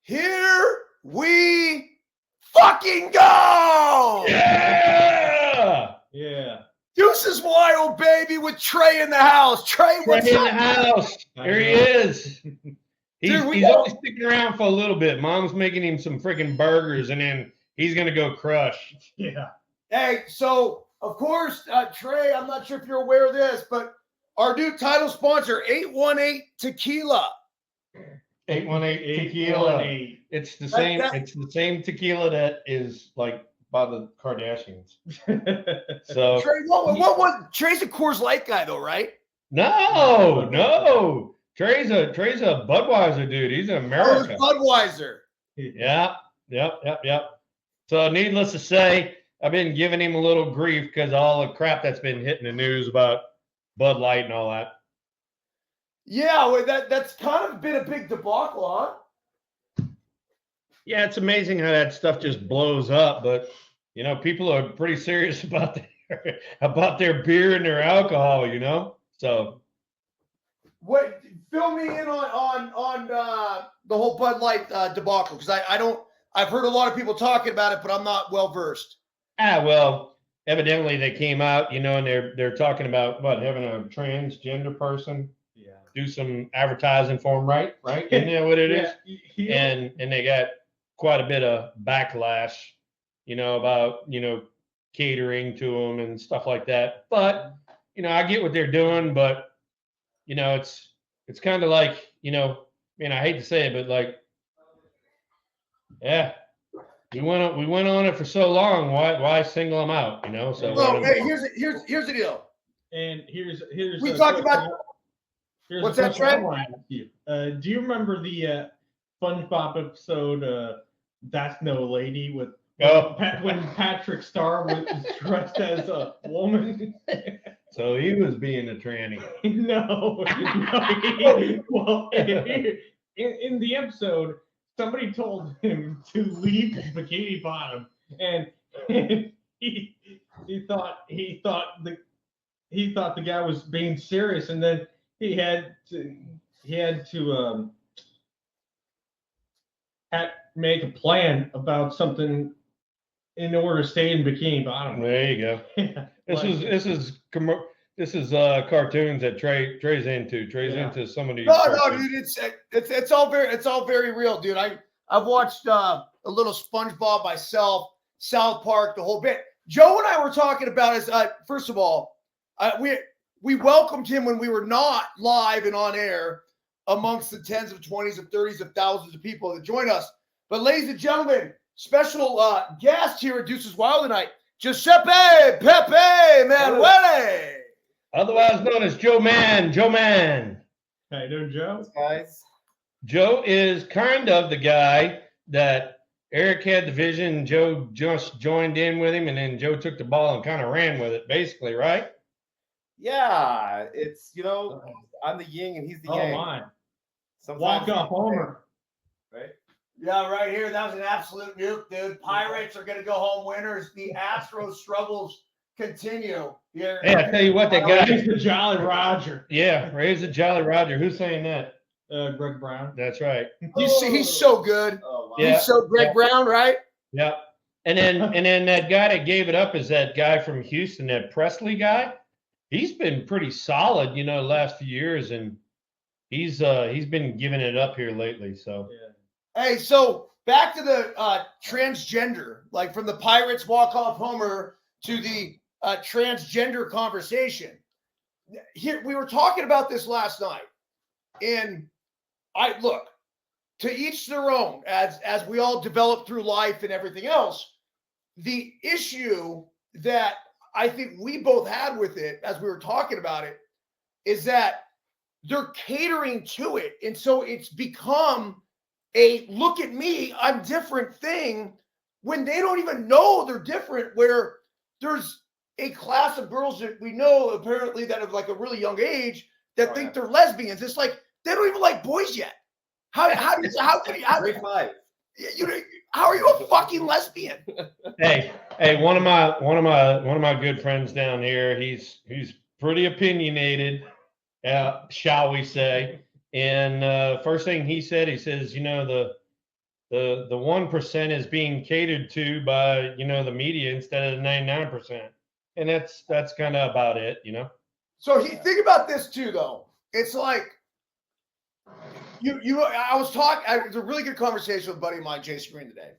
Here we fucking go! Yeah! Yeah. Deuces Wild, baby, with Trey in the house. Trey, what's Trey in the up? house. There he is. He's Dude, he's only sticking around for a little bit. Mom's making him some freaking burgers, and then he's gonna go crush. Yeah. Hey, so of course, Trey, I'm not sure if you're aware of this, but our new title sponsor, 818 Tequila. 818 tequila. 818. It's the same. that- It's the same tequila that is like by the Kardashians. So Trey, what Trey's a Coors Light guy, though, right? no. Trey's a Budweiser dude. He's in Oh, America. it's Budweiser. Yeah. Yep. So needless to say, I've been giving him a little grief because of all the crap that's been hitting the news about Bud Light and all that. Yeah, well, that's kind of been a big debacle, huh? Yeah, it's amazing how that stuff just blows up, but people are pretty serious about their beer and their alcohol, So What? Fill me in on the whole Bud Light debacle, because I've heard a lot of people talking about it, but I'm not well versed. well, evidently they came out, and they're talking about having a transgender person do some advertising for them, right? Isn't that what it is? And they got quite a bit of backlash, about catering to them and stuff like that. But I get what they're doing, but it's kind of like I hate to say it, but like, yeah, we went on it for so long. Why single them out? So Well, hey, here's the deal. And here's We talked about. What's that, Trey? Do you remember the SpongeBob episode? That's No Lady with when Patrick Star was dressed as a woman. So he was being a tranny. No. Well, in the episode, somebody told him to leave his bikini bottom, and he thought the guy was being serious, and then he had to make a plan about something in order to stay in bikini bottom. There you go. This is cartoons that Trey's into. Trey's into some of these. No, dude, it's all very real, dude. I've watched a little SpongeBob myself, South Park, the whole bit. Joe and I were talking about is first of all, we welcomed him when we were not live and on air amongst the tens of 20s of 30s of thousands of people that join us. But ladies and gentlemen, special guest here at Deuces Wild tonight, Giuseppe Pepe Manuele. Otherwise known as Joe Man. How you doing, Joe? Guys. Joe is kind of the guy that Eric had the vision. Joe just joined in with him, and then Joe took the ball and kind of ran with it, basically, right? Yeah, it's I'm the yin and he's the yang. Oh my! Sometimes Walk off homer. right? Yeah, right here. That was an absolute nuke, dude. Pirates are going to go home winners. The Astros struggles continue here. Hey, I tell you what, that guy. Raise the Jolly Roger. Yeah, raise the Jolly Roger. Who's saying that? Greg Brown. That's right. He's so good. Oh wow. Yeah. He's so Greg Brown, right? Yeah. And then that guy that gave it up is that guy from Houston, that Presley guy. He's been pretty solid, the last few years, and he's been giving it up here lately. So Hey, so back to the transgender, like from the Pirates walk-off homer to the transgender conversation. Here, we were talking about this last night, and look, to each their own, as we all develop through life and everything else. The issue that I think we both had with it as we were talking about it is that they're catering to it. And so it's become a look at me, I'm different thing when they don't even know they're different, where there's a class of girls that we know apparently that have like a really young age that think they're lesbians. It's like, they don't even like boys yet. How Grade 5. How are you a fucking lesbian? hey, one of my good friends down here, he's pretty opinionated, shall we say. And first thing he says, the the 1% is being catered to by, the media instead of the 99%. And that's kind of about it, So think about this too, though. It's like I was talking. It was a really good conversation with a buddy of mine, Jay Screen, today.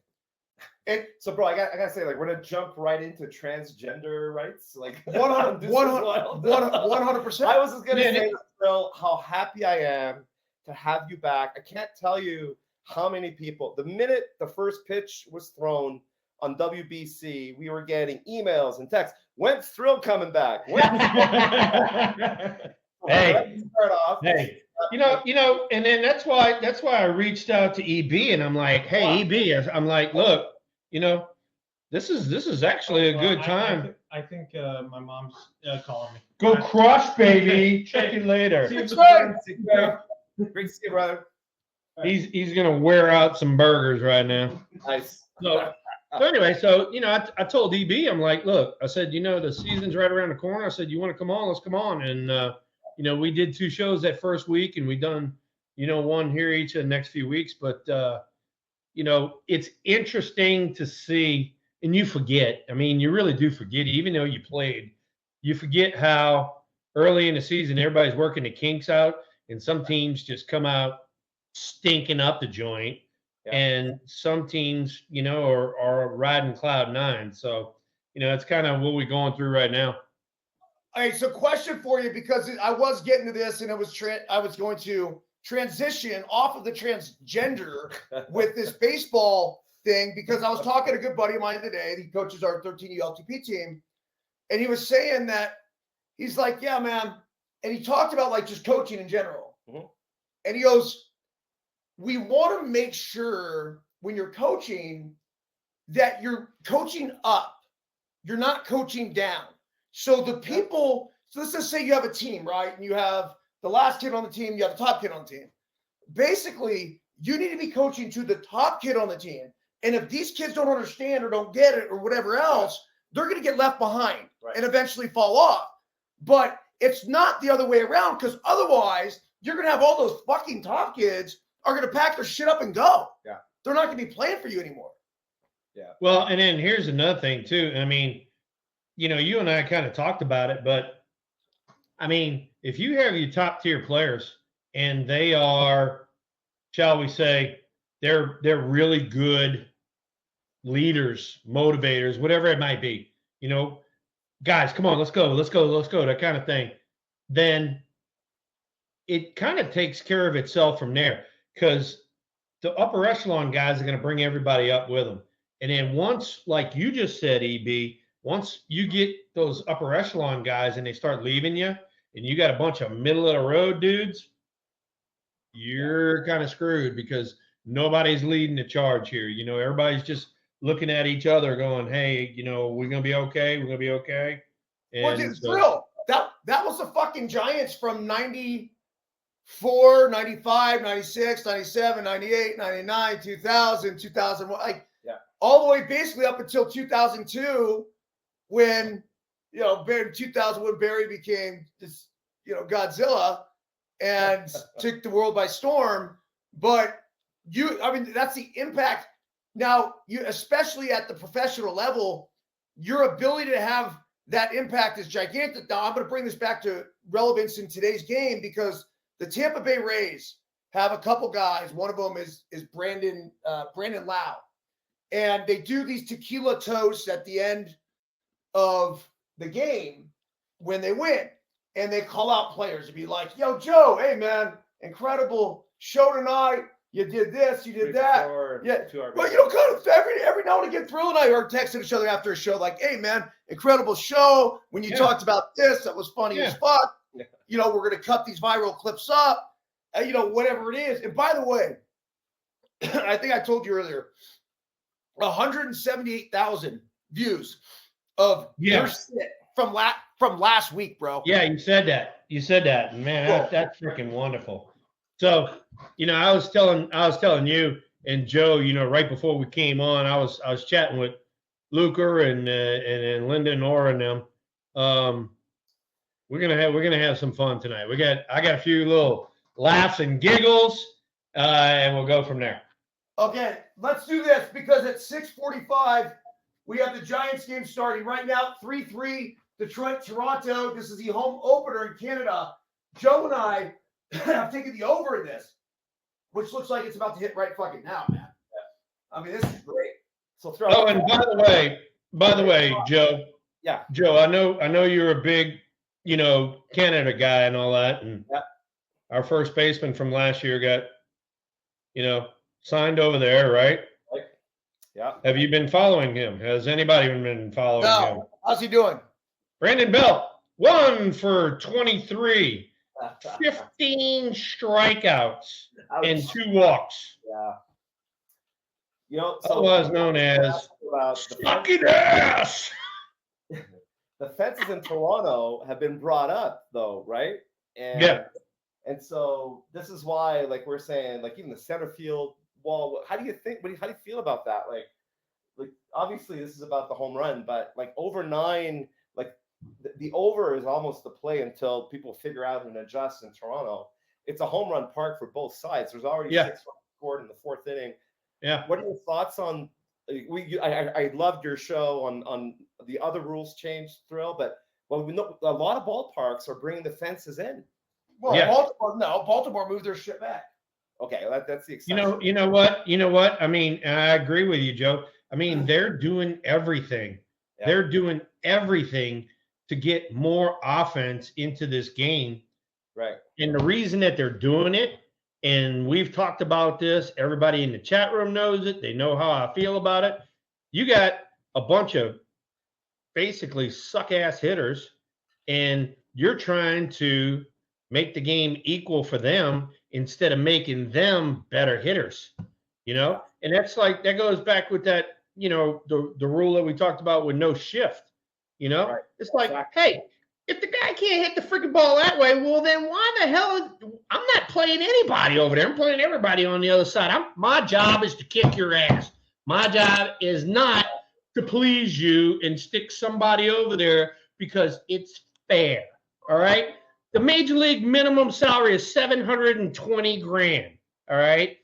And so, bro, I gotta say, like, we're gonna jump right into transgender rights, like 100%. I was just gonna say, Phil, how happy I am to have you back. I can't tell you how many people. The minute the first pitch was thrown on WBC, we were getting emails and texts. When's Thrill coming back? Hey, and then that's why I reached out to EB, and I'm like, hey, EB, I'm like, look, this is actually a good time. I think my mom's calling me. Go crush, baby. Check it later. Great to see you, brother. He's gonna wear out some burgers right now. Nice. So anyway, I told EB, I'm like, look, I said, the season's right around the corner. I said, you want to come on? Let's come on. And we did 2 shows that first week, and we done, one here each of the next few weeks. But it's interesting to see, and you forget. I mean, you really do forget, even though you played, you forget how early in the season everybody's working the kinks out, and some teams just come out stinking up the joint. Yeah. And some teams, are riding cloud 9. So, it's kind of what we're going through right now. All right, so question for you, because I was getting to this, and I was going to transition off of the transgender with this baseball thing, because I was talking to a good buddy of mine today. He coaches our 13U LTP team, and he was saying that he's like, yeah, man, and he talked about like just coaching in general, and he goes, we want to make sure when you're coaching that you're coaching up. You're not coaching down. So the people, so let's just say you have a team, right? And you have the last kid on the team, you have the top kid on the team. Basically, you need to be coaching to the top kid on the team. And if these kids don't understand or don't get it or whatever else, they're going to get left behind and eventually fall off. But it's not the other way around, because otherwise you're going to have all those fucking top kids are going to pack their shit up and go. Yeah. They're not going to be playing for you anymore. Yeah. Well, and then here's another thing too. I mean, you and I kind of talked about it, but I mean, if you have your top tier players and they are, shall we say, they're really good leaders, motivators, whatever it might be, guys, come on, let's go, that kind of thing, then it kind of takes care of itself from there, because the upper echelon guys are going to bring everybody up with them. And then once, like you just said, EB, once you get those upper echelon guys and they start leaving you, and you got a bunch of middle of the road dudes, you're kind of screwed, because nobody's leading the charge here. Everybody's just looking at each other going, hey, we're going to be okay. We're going to be okay. And well, dude, Thrill, that was the fucking Giants from 94, 95, 96, 97, 98, 99, 2000, 2001, all the way basically up until 2002, when, 2000, when Barry became this, Godzilla and took the world by storm. But that's the impact. Now, especially at the professional level, your ability to have that impact is gigantic. Now, I'm going to bring this back to relevance in today's game, because the Tampa Bay Rays have a couple guys. One of them is Brandon Lau. And they do these tequila toasts at the end of the game when they win. And they call out players to be like, yo, Joe, hey, man, incredible show tonight. You did this, you did that. Yeah. Well, kind of every now and again, Thrill and I are texting each other after a show like, hey, man, incredible show. When you talked about this, that was funny as fuck. Yeah. We're going to cut these viral clips up, whatever it is. And by the way, I think I told you earlier, 178,000 views of your shit from last week, bro. Yeah, you said that. Man, that's freaking wonderful. So, I was telling you and Joe, right before we came on, I was chatting with Luker and Linda and Nora and them. We're gonna have some fun tonight. I got a few little laughs and giggles, and we'll go from there. Okay, let's do this because at 6:45 we have the Giants game starting right now. 3-3 Detroit, Toronto. This is the home opener in Canada. Joe and I have taken the over in this, which looks like it's about to hit right fucking now, man. I mean, this is great. So throw. Oh, and by the way, Joe. Yeah. Joe, I know you're a big, Canada guy and all that, and our first baseman from last year got, signed over there, right? Yeah. Have you been following him? Has anybody been following him? No. How's he doing? Brandon Belt, 1 for 23, 15 strikeouts, and 2 walks. Yeah. Otherwise known as sucking ass. The fences in Toronto have been brought up, though, right? And so this is why, like we're saying, like even the center field wall. How do you think? How do you feel about that? Like obviously this is about the home run, but like over 9, like the over is almost the play until people figure out and adjust in Toronto. It's a home run park for both sides. There's already 6 runs scored in the 4th inning. Yeah. What are your thoughts on? I loved your show on the other rules change, Thrill, but we know a lot of ballparks are bringing the fences in. Well, Baltimore moved their shit back. Okay, that's the exception. You know what? I mean, I agree with you, Joe. I mean, they're doing everything. Yeah. They're doing everything to get more offense into this game. Right. And the reason that they're doing it, and we've talked about this, everybody in the chat room knows it. They know how I feel about it. You got a bunch of basically suck-ass hitters, and you're trying to make the game equal for them instead of making them better hitters, And that's that goes back with that, the rule that we talked about with no shift, Right. It's like, hey, if the guy can't hit the freaking ball that way, well, then why the hell? I'm not playing anybody over there. I'm playing everybody on the other side. My job is to kick your ass. My job is not to please you and stick somebody over there because it's fair. All right. The major league minimum salary is $720,000. All right.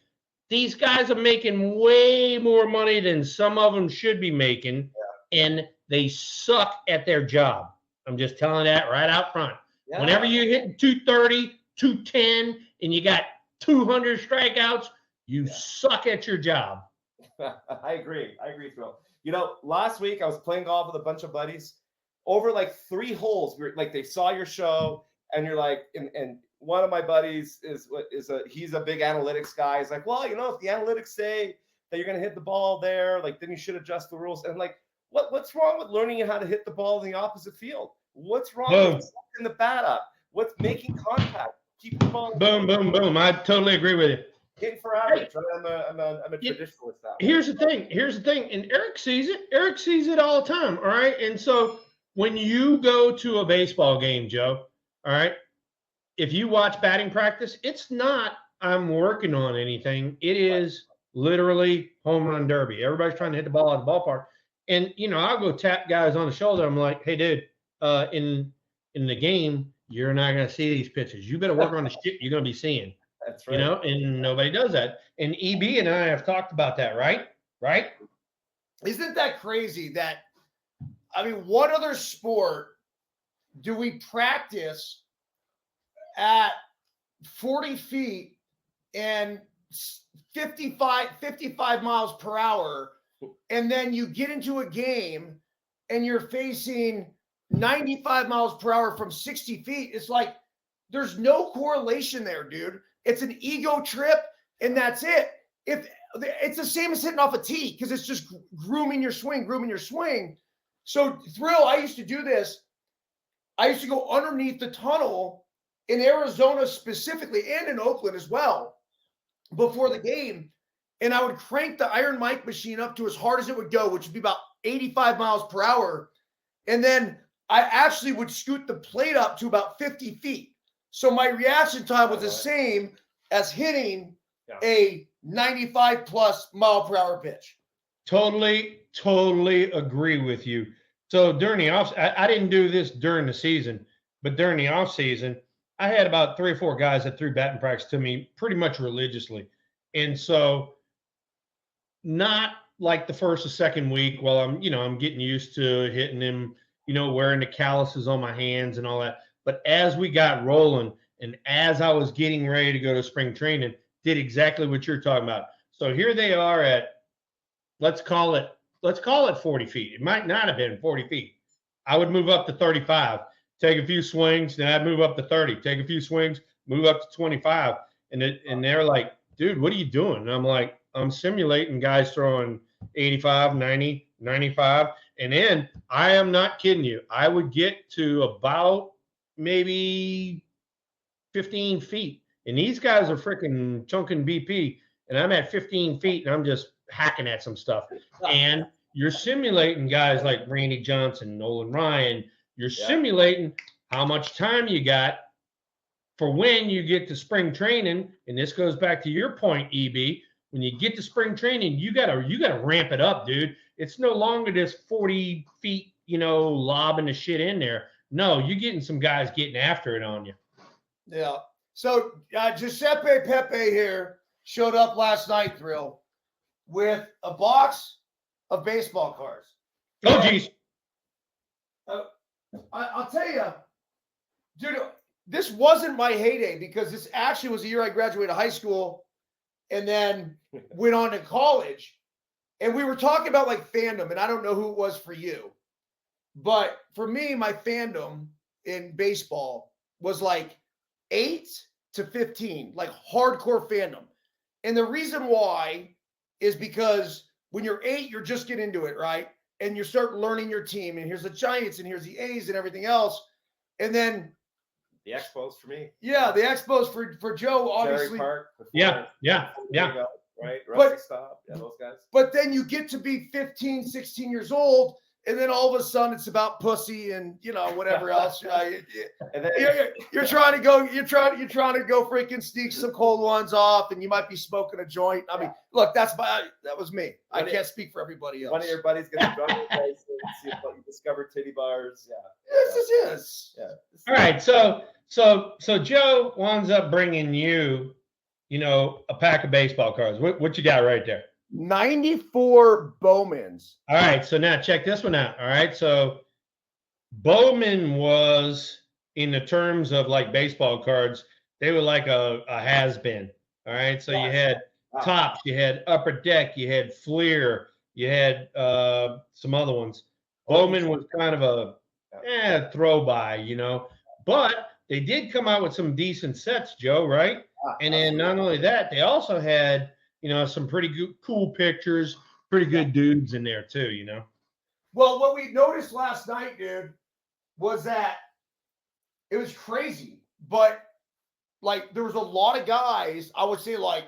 These guys are making way more money than some of them should be making, and they suck at their job. I'm just telling that right out front. Yeah. Whenever you're hitting 230, 210, and you got 200 strikeouts, you suck at your job. I agree, Phil. Last week I was playing golf with a bunch of buddies. Over like 3 holes, they saw your show, and you're like, and one of my buddies he's a big analytics guy. He's like, well, if the analytics say that you're gonna hit the ball there, like then you should adjust the rules. And like, what's wrong with learning how to hit the ball in the opposite field? What's wrong with setting the bat up? What's making contact? Keep the ball. Boom, boom, boom. I totally agree with you. Hitting for average. I'm a traditionalist now. Here's the thing, and Eric sees it. Eric sees it all the time. All right, and so when you go to a baseball game, Joe, all right, if you watch batting practice, it's not I'm working on anything. It is literally home run derby. Everybody's trying to hit the ball out of the ballpark. And, I'll go tap guys on the shoulder. I'm like, hey, dude, in the game, you're not going to see these pitches. You better work on the shit you're going to be seeing. That's right. And nobody does that. And EB and I have talked about that, right? Right? Isn't that crazy what other sport do we practice at 40 feet and 55 miles per hour, and then you get into a game and you're facing 95 miles per hour from 60 feet? It's like there's no correlation there, dude. It's an ego trip, and that's it. If it's the same as hitting off a tee, because it's just grooming your swing. So, Thrill, I used to do this. I used to go underneath the tunnel in Arizona specifically, and in Oakland as well, before the game, and I would crank the Iron Mike machine up to as hard as it would go, which would be about 85 miles per hour. And then I actually would scoot the plate up to about 50 feet. So my reaction time was the same as hitting a 95 plus mile per hour pitch. Totally agree with you. So during the off, I didn't do this during the season, but during the off season, I had about 3 or 4 guys that threw batting practice to me pretty much religiously. And so not like the first or second week while I'm getting used to hitting him, wearing the calluses on my hands and all that. But as we got rolling and as I was getting ready to go to spring training, did exactly what you're talking about. So here they are at, let's call it 40 feet. It might not have been 40 feet. I would move up to 35, take a few swings, then I'd move up to 30, take a few swings, move up to 25. And they're like, dude, what are you doing? And I'm like, I'm simulating guys throwing 85, 90, 95. And then I am not kidding you. I would get to about maybe 15 feet. And these guys are freaking chunking BP. And I'm at 15 feet and I'm just hacking at some stuff. And you're simulating guys like Randy Johnson, Nolan Ryan. You're simulating how much time you got for when you get to spring training. And this goes back to your point, EB. When you get to spring training, you gotta ramp it up, dude. It's no longer this 40 feet, lobbing the shit in there. No, you're getting some guys getting after it on you. Yeah. So Giuseppe Pepe here showed up last night, Thrill, with a box of baseball cards. Oh, geez. I'll tell you, dude, this wasn't my heyday because this actually was the year I graduated high school and then went on to college. And we were talking about like fandom, and I don't know who it was for you, but for me, my fandom in baseball was like 8 to 15, like hardcore fandom. And the reason why is because when you're 8, you're just getting into it, right? And you start learning your team, and here's the Giants, and here's the A's, and everything else. And then the Expos for me. Yeah, the Expos for Joe, obviously. Park, yeah. Right, Rusty Stop, those guys. But then you get to be 15, 16 years old, and then all of a sudden it's about pussy and whatever else. And then you're trying to go freaking sneak some cold ones off, and you might be smoking a joint. I mean, look, that was me. I can't speak for everybody else. One of your buddies gets drunk in place and see if you discover titty bars. Yeah. This is. Yeah. All right, so Joe winds up bringing you, a pack of baseball cards. What you got right there? 94 Bowmans. All right, so now check this one out. All right, so Bowman was, in the terms of like baseball cards, they were like a has-been. All right, so you had Tops, you had Upper Deck, you had Fleer, you had some other ones. Bowman was kind of a throw by, but they did come out with some decent sets, Joe, right? And then not only that, they also had, some pretty good, cool pictures, pretty good dudes in there too, Well, what we noticed last night, dude, was that it was crazy, but like there was a lot of guys, I would say like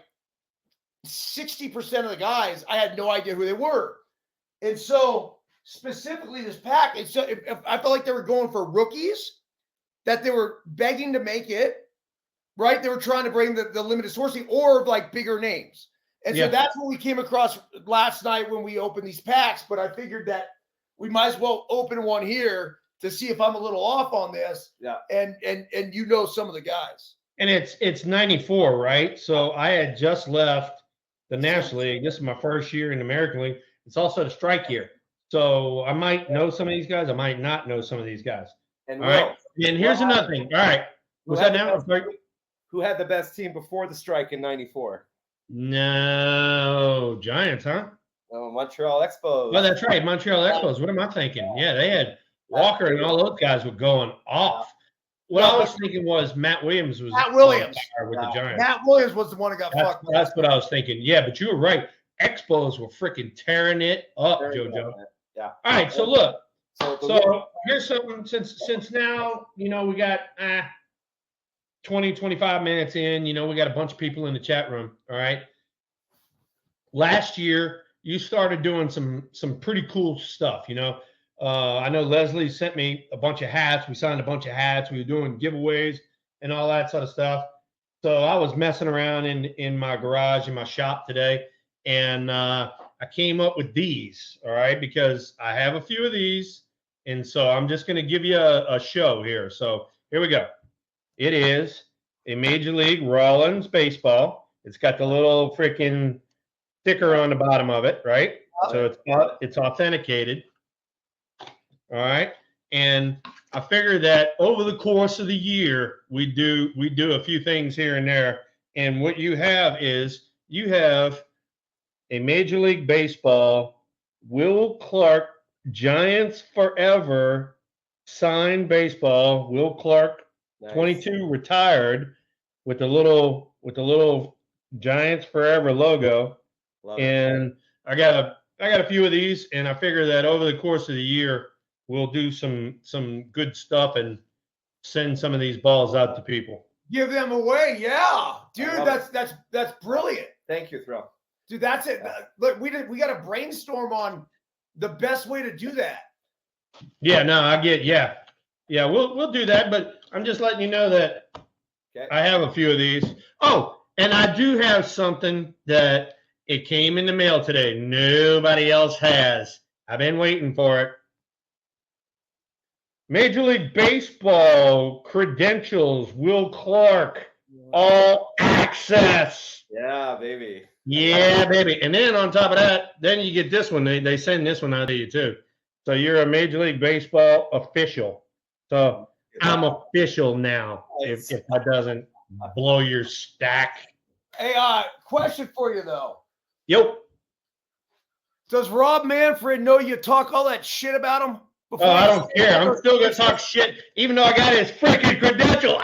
60% of the guys, I had no idea who they were. And so specifically this pack, I felt like they were going for rookies, that they were begging to make it, right? They were trying to bring the limited sourcing or like bigger names. And so that's what we came across last night when we opened these packs. But I figured that we might as well open one here to see if I'm a little off on this. Yeah. And some of the guys. And it's 94, right? So I had just left the National League. This is my first year in the American League. It's also the strike year. So I might know some of these guys. I might not know some of these guys. And all right. And here's another thing. All right. Was that now? Who had the best team before the strike in 94? No, Giants, huh? Oh, Montreal Expos. Oh, that's right. Montreal Expos. What am I thinking? Yeah, they had Walker and all those guys were going off. What I was thinking was Matt Williams was with the Giants. Matt Williams was the one who got fucked. That's what I was thinking. Yeah, but you were right. Expos were freaking tearing it up, JoJo. Yeah. All right, so look. So here's something since now, we got 20, 25 minutes in, we got a bunch of people in the chat room. All right. Last year, you started doing some pretty cool stuff, I know Leslie sent me a bunch of hats. We signed a bunch of hats. We were doing giveaways and all that sort of stuff. So I was messing around in my garage, in my shop today, and I came up with these, all right, because I have a few of these, and so I'm just going to give you a show here. So here we go. It is a Major League Rollins baseball. It's got the little freaking sticker on the bottom of it, right? So it's authenticated. All right. And I figure that over the course of the year, we do a few things here and there. And what you have is a Major League Baseball Will Clark Giants Forever signed baseball. Will Clark, Nice. 22, retired with the little Giants Forever logo. Love it. And I got a few of these, and I figure that over the course of the year, we'll do some good stuff and send some of these balls out to people. Give them away, yeah, dude. That's brilliant. Thank you, Thrill. Dude, that's it. Look, we got to brainstorm on the best way to do that. Yeah, no, I get. Yeah, we'll do that. But I'm just letting you know that I have a few of these. Oh, and I do have something that it came in the mail today. Nobody else has. I've been waiting for it. Major League Baseball credentials, Will Clark, all access. Yeah, baby. Yeah, baby. And then on top of that, then you get this one. They send this one out to you too. So you're a Major League Baseball official. So I'm official now. If that doesn't blow your stack. Hey, question for you though. Yep. Does Rob Manfred know you talk all that shit about him? Oh, I don't care. I'm still gonna talk shit, even though I got his freaking credential.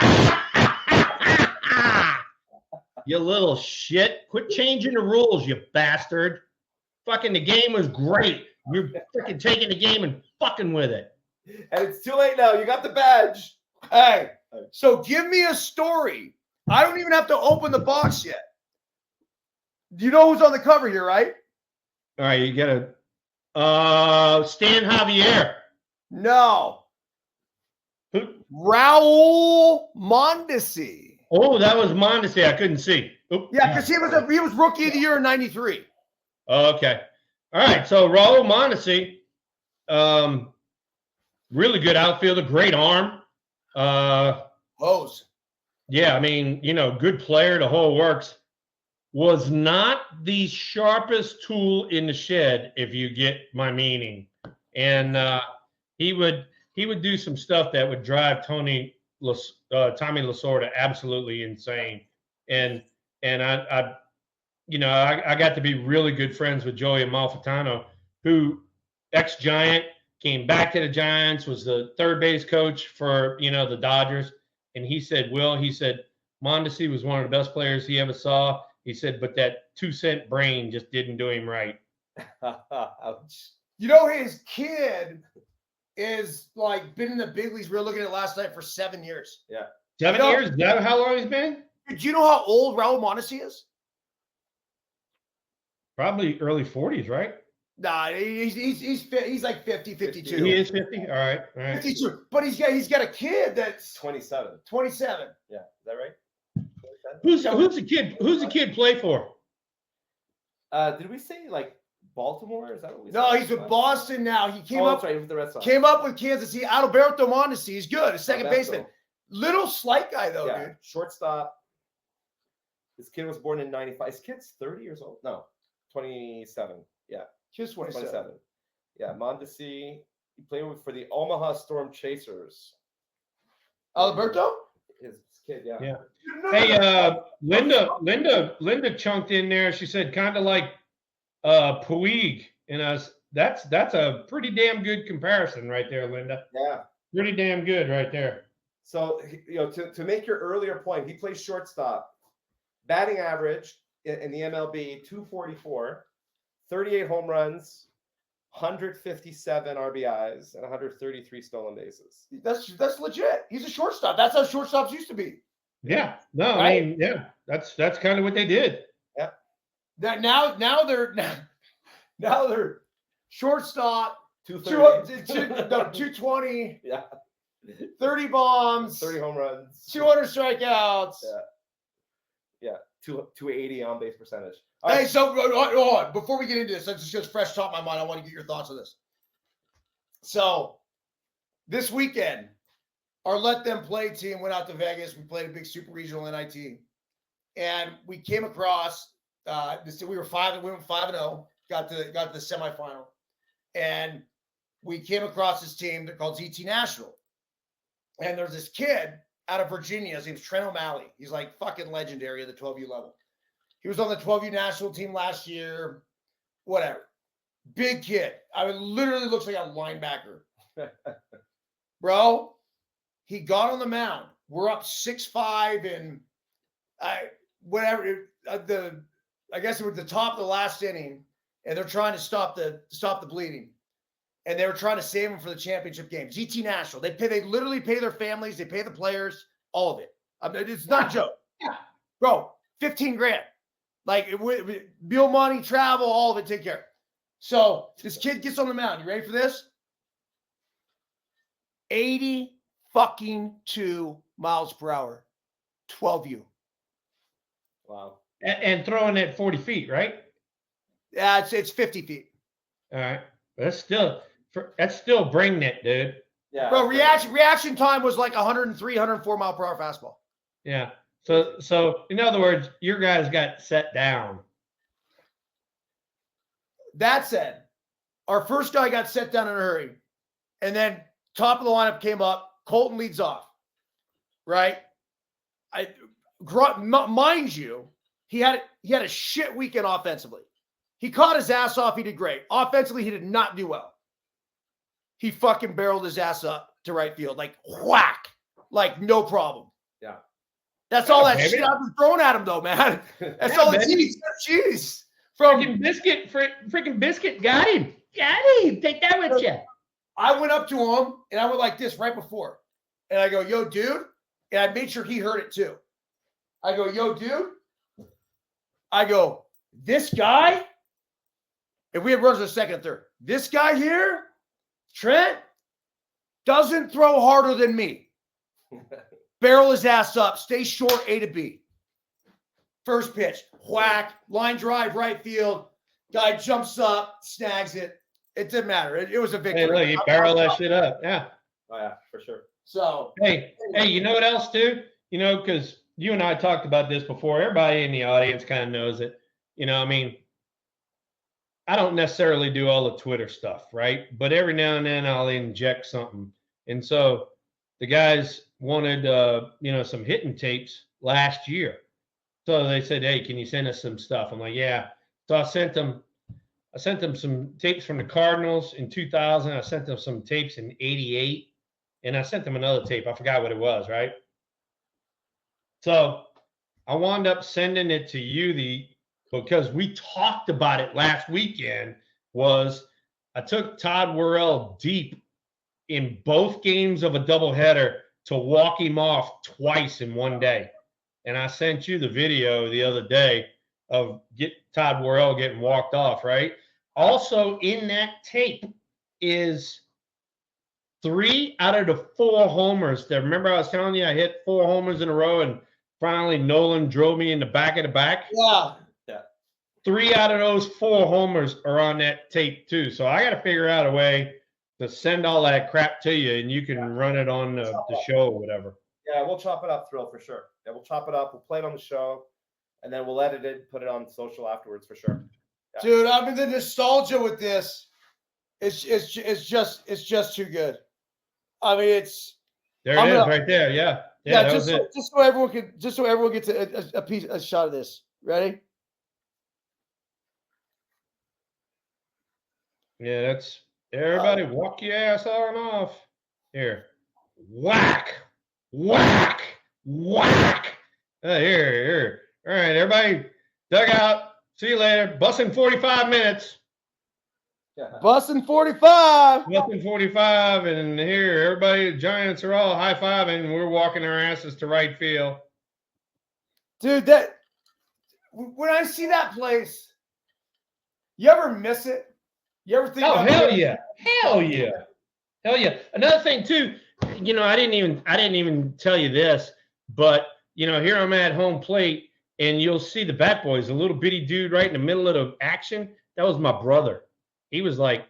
You little shit. Quit changing the rules, you bastard. Fucking the game was great. You're freaking taking the game and fucking with it. And it's too late now. You got the badge. Hey, so give me a story. I don't even have to open the box yet. You know who's on the cover here, right? All right, you gotta Stan Javier. No. Who? Raul Mondesi. Oh, that was Mondesi. I couldn't see. Oop. Yeah, because he was rookie of the year in '93. Okay. All right. So Raul Mondesi, really good outfielder, great arm. Hose. Yeah, I mean, good player, the whole works. Was not the sharpest tool in the shed, if you get my meaning. And he would do some stuff that would drive Tommy Lasorda absolutely insane. And I got to be really good friends with Joey Amalfitano, who ex-Giant, came back to the Giants, was the third base coach for the Dodgers. And he said, Mondesi was one of the best players he ever saw. He said, but that 2-cent brain just didn't do him right. Ouch. His kid is been in the big leagues. We were looking at it last night for 7 years. Yeah. 7 years? Is that how long he's been? Do you know how old Raul Mondesi is? Probably early 40s, right? Nah, he's like 50, 52. He is 50? All right. 52. But he's got a kid that's 27. 27. Yeah. Is that right? Who's the kid play for? Did we say Baltimore? Is that what we said? No, he's with Boston now. He came up with the Red Sox. Came up with Kansas City. Alberto Mondesi. He's good. A second Alberto. baseman. Little slight guy though, dude. Shortstop. This kid was born in 95. His kid's 30 years old. No, 27. Yeah. Just 27. Yeah, Mondesi. He played for the Omaha Storm Chasers. Alberto? His kid, yeah. Yeah. Hey, Linda chunked in there. She said kind of like Puig in us. That's a pretty damn good comparison right there, Linda. Yeah. Pretty damn good right there. So, to make your earlier point, he plays shortstop. Batting average in the MLB, 244, 38 home runs, 157 RBIs, and 133 stolen bases. That's legit. He's a shortstop. That's how shortstops used to be. Yeah. No, Right? I mean, yeah, that's kind of what they did. Yeah. Now they're shortstop. 220. Yeah. 30 bombs. 30 home runs. 200 strikeouts. Yeah. 280 on base percentage. Hey, so hold on. Before we get into this, that's just fresh top of my mind. I want to get your thoughts on this. So this weekend, our Let Them Play team went out to Vegas. We played a big super regional NIT. And we came across we were 5-0, got to the semifinal, and we came across this team that called ZT National, and there's this kid out of Virginia. His name's Trent O'Malley. He's like fucking legendary at the 12U level. He was on the 12U national team last year. Whatever, big kid. I mean, literally looks like a linebacker, bro. He got on the mound. We're up 6-5, and I guess it was the top of the last inning, and they're trying to stop the bleeding, and they were trying to save him for the championship game. GT National. They literally pay their families, they pay the players, all of it. I mean, it's not a joke, bro. 15 grand, like meal money, travel, all of it, take care. So this kid gets on the mound. You ready for this? 80 fucking 2 miles per hour, 12U. Wow. And throwing it 40 feet, right? Yeah, it's 50 feet. All right. That's still bringing it, dude. Yeah. Bro, reaction time was like 103, 104 mile per hour fastball. Yeah. So in other words, your guys got set down. That said, our first guy got set down in a hurry, and then top of the lineup came up. Colton leads off, right? Mind you, he had a shit weekend offensively. He caught his ass off. He did great. Offensively, he did not do well. He fucking barreled his ass up to right field, like whack, like no problem. Yeah. That's all that baby. shit I was throwing at him, though, man. That's Yeah, all the baby. cheese. From Freaking Biscuit got him. Got him. Take that with you. I went up to him and I went like this right before. And I go, yo, dude. And I made sure he heard it too. I go, yo, dude. I go, this guy, if we had runs in the second and third, this guy here, Trent, doesn't throw harder than me. Barrel his ass up, stay short, A to B. First pitch, whack, line drive, right field. Guy jumps up, snags it. It didn't matter. It was a victory. Hey, look, you barrel that shit up. Yeah. Oh yeah, for sure. So Hey, you know what else, too? You know, because you and I talked about this before. Everybody in the audience kind of knows it. You know, I mean, I don't necessarily do all the Twitter stuff, right? But every now and then I'll inject something. And so the guys wanted, some hitting tapes last year. So they said, hey, can you send us some stuff? I'm like, yeah. So I sent them some tapes from the Cardinals in 2000. I sent them some tapes in 88. And I sent them another tape. I forgot what it was, right? So I wound up sending it to you because we talked about it last weekend. I took Todd Worrell deep in both games of a doubleheader to walk him off twice in one day. And I sent you the video the other day of Todd Worrell getting walked off, right? Also in that tape is 3 out of the 4 homers. Remember I was telling you I hit 4 homers in a row and finally Nolan drove me in the back of the back? yeah. 3 out of those 4 homers are on that tape too. So I got to figure out a way to send all that crap to you and you can run it on the show or whatever. Yeah, we'll chop it up, Thrill, for sure. Yeah, we'll chop it up. We'll play it on the show, and then we'll edit it, put it on social afterwards for sure. Yeah. Dude, I mean the nostalgia with this, it's just too good. I mean, it's There it is, right there. Yeah, that was it. just so everyone gets a shot of this. Ready? Yeah, that's everybody. Walk your ass on off. Here, whack, whack, whack. Here. All right, everybody, dug out. See you later. Busing 45 minutes. Busting 45. Busing 45, and here, everybody, the Giants are all high-fiving. We're walking our asses to right field. Dude, when I see that place, you ever miss it? You ever think? Oh, about hell it? yeah. Hell yeah. Hell yeah. Another thing too, I didn't even tell you this, but here I'm at home plate and you'll see the Bat Boys, a little bitty dude right in the middle of the action. That was my brother. He was like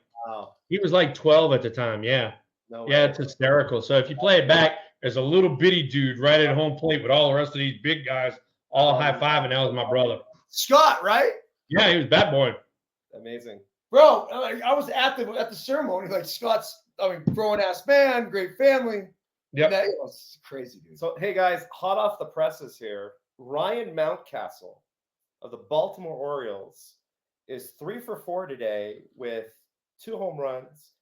12 at the time. Yeah. No yeah, way. it's hysterical. So if you play it back, there's a little bitty dude right at home plate with all the rest of these big guys all high-fiving. That was my brother. Scott, right? Yeah, he was bat boy. Amazing. Bro, I was at the ceremony. Like Scott's, grown ass man, great family. Yep. That was crazy, dude. So, hey guys, hot off the presses here. Ryan Mountcastle of the Baltimore Orioles is 3 for 4 today with 2 home runs,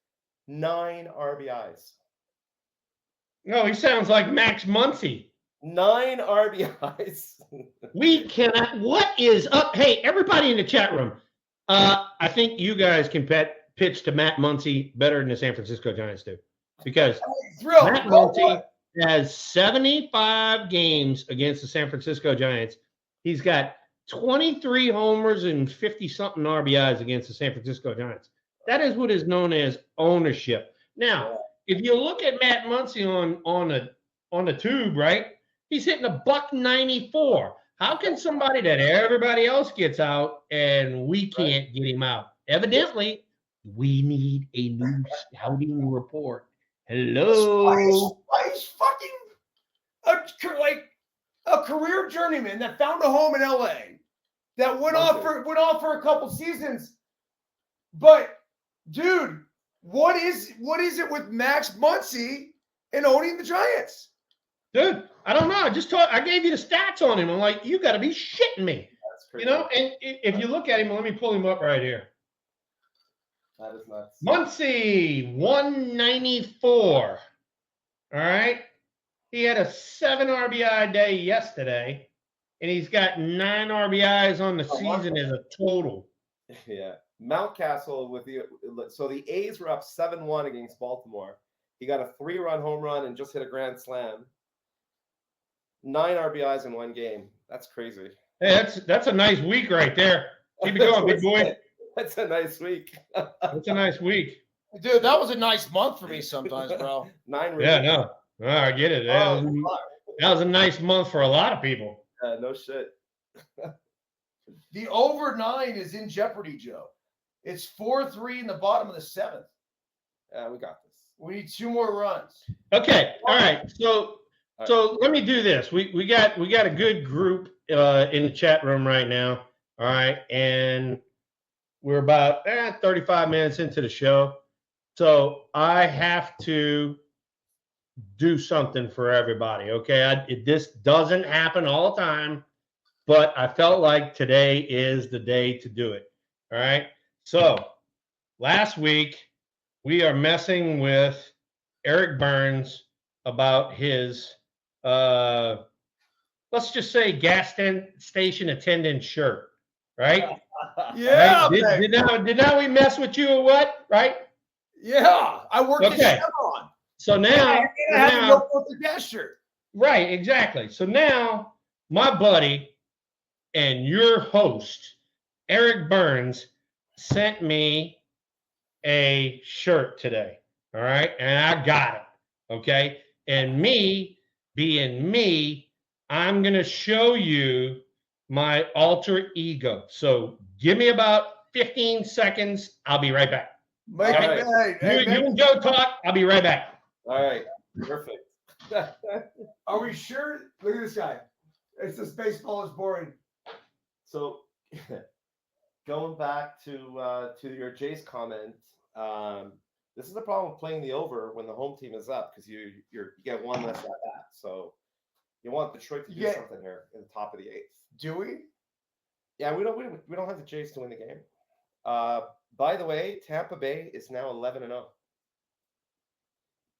9 RBIs. No, he sounds like Max Muncy. 9 RBIs. We cannot. What is up? Hey, everybody in the chat room. I think you guys can pitch to Matt Muncy better than the San Francisco Giants do, because Matt Muncy has 75 games against the San Francisco Giants. He's got 23 homers and 50-something RBIs against the San Francisco Giants. That is what is known as ownership. Now, if you look at Matt Muncy on the tube, right? He's hitting $194. How can somebody that everybody else gets out and we can't get him out? Evidently, we need a new scouting report. Hello. He's fucking a career journeyman that found a home in LA that went off for a couple seasons. But dude, what is it with Max Muncy and owning the Giants? Dude, I don't know. I gave you the stats on him. I'm like, you got to be shitting me. That's crazy. You know, and if you look at him, let me pull him up right here. That is nuts. Muncy, 194. All right. He had a 7 RBI day yesterday, and he's got 9 RBIs on the season as a total. Yeah. Mountcastle so the A's were up 7-1 against Baltimore. He got a 3-run home run and just hit a grand slam. 9 RBIs in 1 game. That's crazy. Hey, that's a nice week right there. Keep it going, big boy. That's a nice week. That's a nice week. Dude, that was a nice month for me sometimes, bro. 9 really. Yeah, no. Oh, I get it. That was a nice month for a lot of people. No shit. The over 9 is in jeopardy, Joe. It's 4-3 in the bottom of the 7th. Yeah, we got this. We need 2 more runs. Okay. All right. So let me do this. We got a good group in the chat room right now. All right, and we're about 35 minutes into the show. So I have to do something for everybody. Okay, this doesn't happen all the time, but I felt like today is the day to do it. All right. So last week we are messing with Eric Burns about his let's just say gas station attendant shirt, right? Yeah. Right? Did now we mess with you or what? Right? Yeah. I work at Chevron. So now I have no filter gas shirt. Right, exactly. So now my buddy and your host, Eric Burns, sent me a shirt today. All right. And I got it. Okay. And me being me, I'm going to show you my alter ego. So give me about 15 seconds. I'll be right back. You and Joe talk. I'll be right back. All right. Perfect. Are we sure? Look at this guy. It's just baseball is boring. So going back to your Jace comment, this is the problem with playing the over when the home team is up, because you get one less at bat. So you want Detroit to do something here in the top of the 8th. Do we? Yeah, we don't have the Jays to win the game. By the way, Tampa Bay is now 11-0.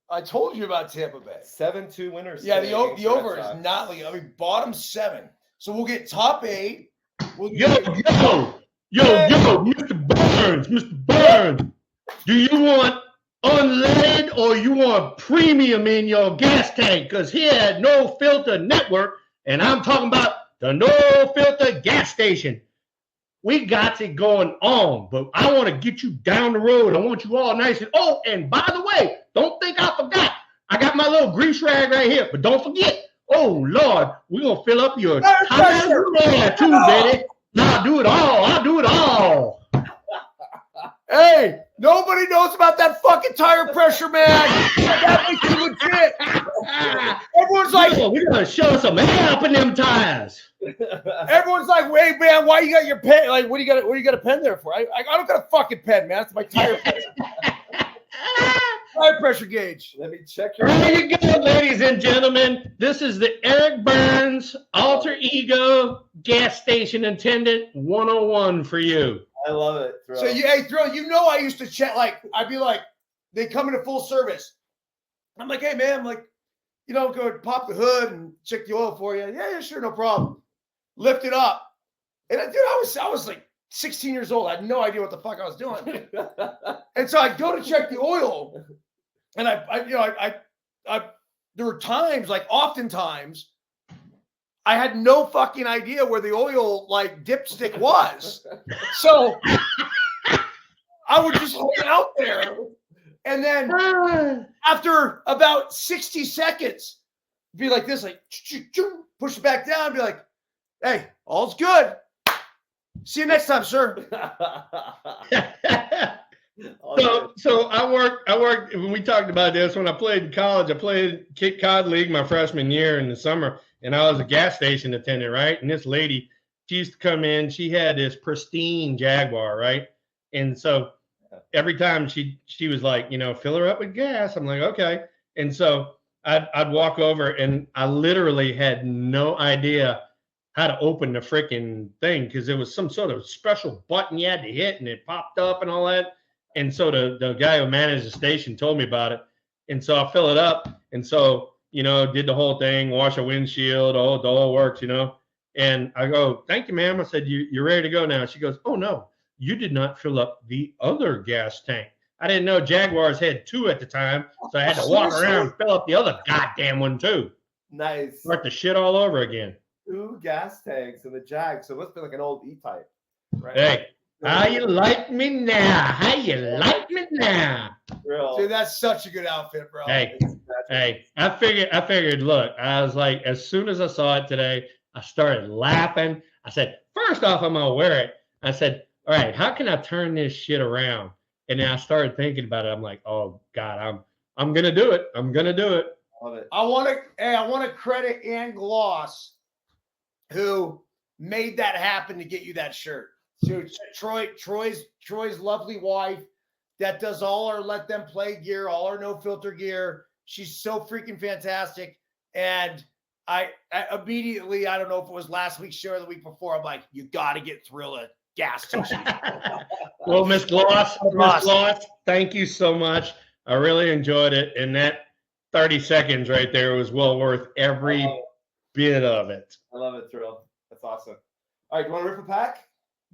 I told you about Tampa Bay. 7-2 winners. Yeah, the over is not like, bottom 7. So we'll get top 8. Yo, Mr. Burns, do you want unleaded or you want premium in your gas tank? Because here at No Filter Network, and I'm talking about the No Filter gas station, we got it going on, but I want to get you down the road. I want you all nice and and by the way, don't think I forgot. I got my little grease rag right here, but don't forget. Oh Lord, we're gonna fill up your tires there too, baby. I'll do it all. Hey, nobody knows about that fucking tire pressure, man. That makes you legit. Everyone's like, we're gonna show some air up in them tires. Everyone's like, "Wait, man, why you got your pen? Like, what do you got a pen there for?" I don't got a fucking pen, man. It's my tire pressure. Tire pressure gauge. Let me check your. There you go, ladies and gentlemen. This is the Eric Burns alter ego gas station attendant 101 for you. I love it. Thrill. So hey, Thrill, I used to check. Like, I'd be like, they come into full service. I'm like, hey, man, I'm like, go pop the hood and check the oil for you. Yeah, sure, no problem. Lift it up, and dude, I was like 16 years old. I had no idea what the fuck I was doing, and so I go to check the oil, and I there were times, like oftentimes, I had no fucking idea where the oil like dipstick was, so I would just hold it out there. And then after about 60 seconds, be like this, like push it back down, be like, hey, all's good. See you next time, sir. So I worked when we talked about this when I played in college. I played Cape Cod League my freshman year in the summer, and I was a gas station attendant, right? And this lady, she used to come in, she had this pristine Jaguar, right? And so every time she was like, fill her up with gas. I'm like, okay. And so I'd walk over, and I literally had no idea how to open the freaking thing because there was some sort of special button you had to hit, and it popped up and all that. And so the guy who managed the station told me about it. And so I fill it up, and so did the whole thing, wash a windshield, the whole works, And I go, thank you, ma'am. I said, you're ready to go now. She goes, oh no. You did not fill up the other gas tank. I didn't know Jaguars had two at the time, so I had to walk around and fill up the other goddamn one too. Nice. Start the shit all over again. 2 gas tanks in the Jag, so it must be like an old E-Type. Right? Hey, how you like me now? How you like me now? Real. Dude, that's such a good outfit, bro. Hey, I figured, look, I was like, as soon as I saw it today, I started laughing. I said, first off, I'm going to wear it. I said, all right, how can I turn this shit around? And then I started thinking about it. I'm like, oh God, I'm gonna do it. I'm gonna do it. Love it. I want to credit Ann Gloss, who made that happen to get you that shirt. So Troy's lovely wife that does all our Let Them Play gear, all our No Filter gear. She's so freaking fantastic. And I immediately, I don't know if it was last week's show or the week before, I'm like, you got to get Thrill a gas station. Well, Miss Gloss, thank you so much. I really enjoyed it. And that 30 seconds right there was well worth every bit of it. I love it, Thrill. That's awesome. All right, you want to rip a pack?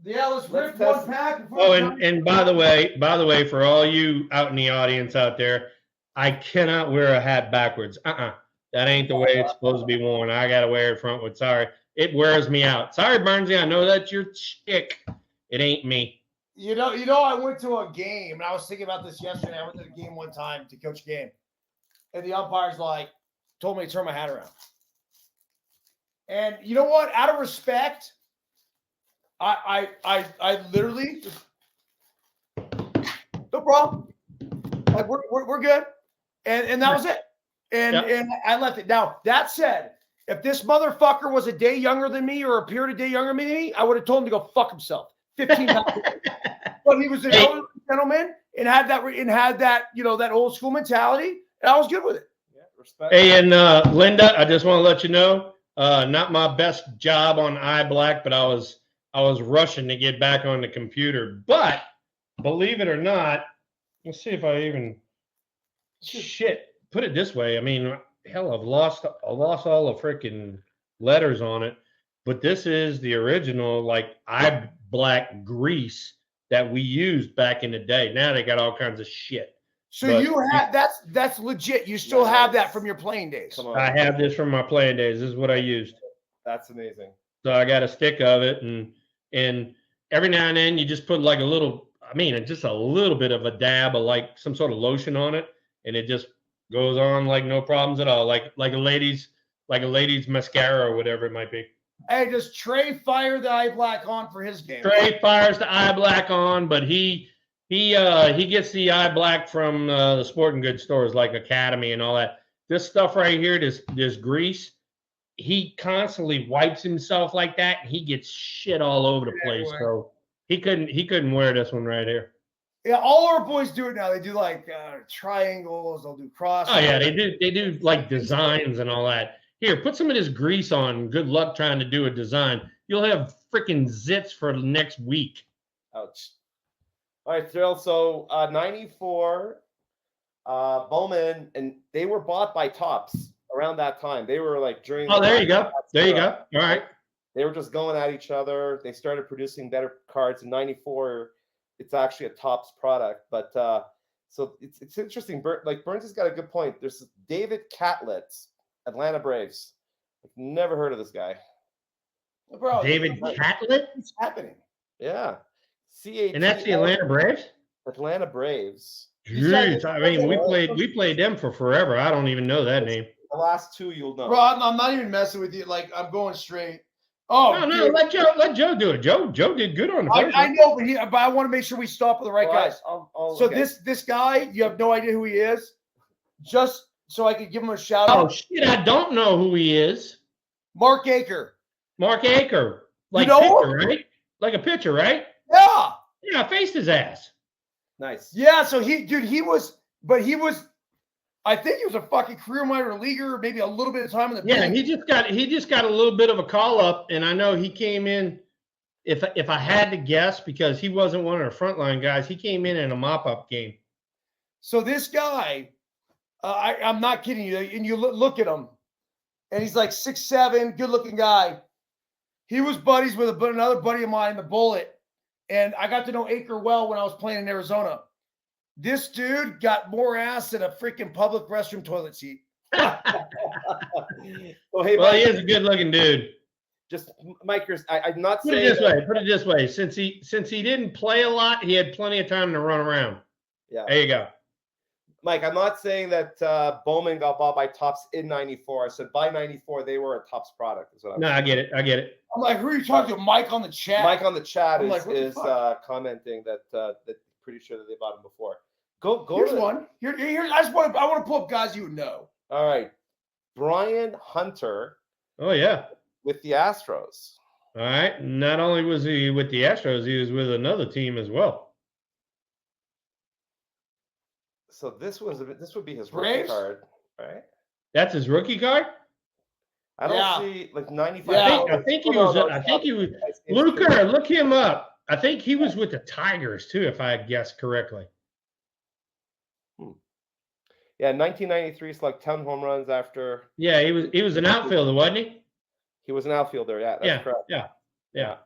Yeah, let's rip test one pack. Oh, and by the way, for all you out in the audience out there, I cannot wear a hat backwards. That ain't the way it's supposed to be worn. I gotta wear it frontward. Sorry, it wears me out. Sorry, Burnsy. I know that's your shtick. It ain't me. I went to a game, and I was thinking about this yesterday. I went to the game one time to coach a game, and the umpires told me to turn my hat around. And you know what? Out of respect, I literally just, no problem. Like we're good, and that was it. And I left it. Now that said, if this motherfucker was a day younger than me or appeared a day younger than me, I would have told him to go fuck himself. 15 times. But he was an older gentleman and had that that old school mentality, and I was good with it. Yeah, respect. Hey, and Linda, I just want to let you know, not my best job on iBlack, but I was rushing to get back on the computer. But believe it or not, let's see if I even put it this way. I mean, hell, I've lost all the freaking letters on it. But this is the original iBlack grease that we used back in the day. Now they got all kinds of shit. So you have that's legit. You still have that from your playing days. Come on. I have this from my playing days. This is what I used. That's amazing. So I got a stick of it, and every now and then you just put just a little bit of a dab of some sort of lotion on it, and it just goes on like no problems at all, like a lady's mascara or whatever it might be. Hey, does Trey fire the iBlack on for his game? Trey fires the iBlack on, but he gets the iBlack from the sporting goods stores like Academy and all that. This stuff right here, this grease, he constantly wipes himself like that, and he gets shit all over the place. So he couldn't wear this one right here. Yeah, all our boys do it now. They do like triangles. They'll do crosses. Oh yeah, they do like designs and all that. Here, put some of this grease on. Good luck trying to do a design. You'll have freaking zits for the next week. Ouch. All right, Thrill. So 94, Bowman, and they were bought by Topps around that time. They were like during. Oh, there you go. There you go. All right. They were just going at each other. They started producing better cards in 94. It's actually a Topps product, but so it's interesting. Like Burns has got a good point. There's David Catlett, Atlanta Braves. I've never heard of this guy. Bro, David Catlett? What's happening? Yeah. C-A-T-L. And that's the Atlanta Braves? Atlanta Braves. Jeez, I mean, we played them for forever. I don't even know that name. The last two you'll know. Bro, I'm not even messing with you. Like, I'm going straight. Oh, no, let Joe do it. Joe did good on the first I one. know, but I want to make sure we stop with the right guys. So okay. this guy, you have no idea who he is. Just so I could give him a shout Oh out. shit, I don't know who he is. Mark Aker. Mark Aker. Like You know pitcher, right? Like a pitcher, right? Yeah. Yeah, I faced his ass. Nice. Yeah. So he was, I think he was a fucking career minor leaguer, maybe a little bit of time in the Yeah, big he just got a little bit of a call up, and I know he came in. If I had to guess, because he wasn't one of the frontline guys, he came in a mop up game. So this guy, I'm not kidding you. And you look at him, and he's like 6'7", good-looking guy. He was buddies with another buddy of mine, the Bullet, and I got to know Aker well when I was playing in Arizona. This dude got more ass than a freaking public restroom toilet seat. Hey, Well, Mike, he is a good-looking dude. just Mike, I'm not Put saying it this way. Since he didn't play a lot, he had plenty of time to run around. Yeah. There you go. Mike, I'm not saying that Bowman got bought by Topps in 94. I said by 94, they were a Topps product. Is what I'm No, saying. I get it. I'm like, who are you talking to? Mike on the chat. Mike on the chat I'm like, what the is fuck? commenting that pretty sure that they bought him before. Go Here's to one. Here, I want to pull up guys you would know. All right. Brian Hunter Oh yeah. with the Astros. All right. Not only was he with the Astros, he was with another team as well. So this would be his Braves? rookie card, right? That's his rookie card. I don't Yeah. see like 95. Yeah. I think he was. Luca, look him up. I think he was with the Tigers too, if I guessed correctly. Yeah, 1993 is like 10 home runs after. Yeah, he was an outfielder, wasn't he? He was an outfielder. Yeah, that's correct. Yeah.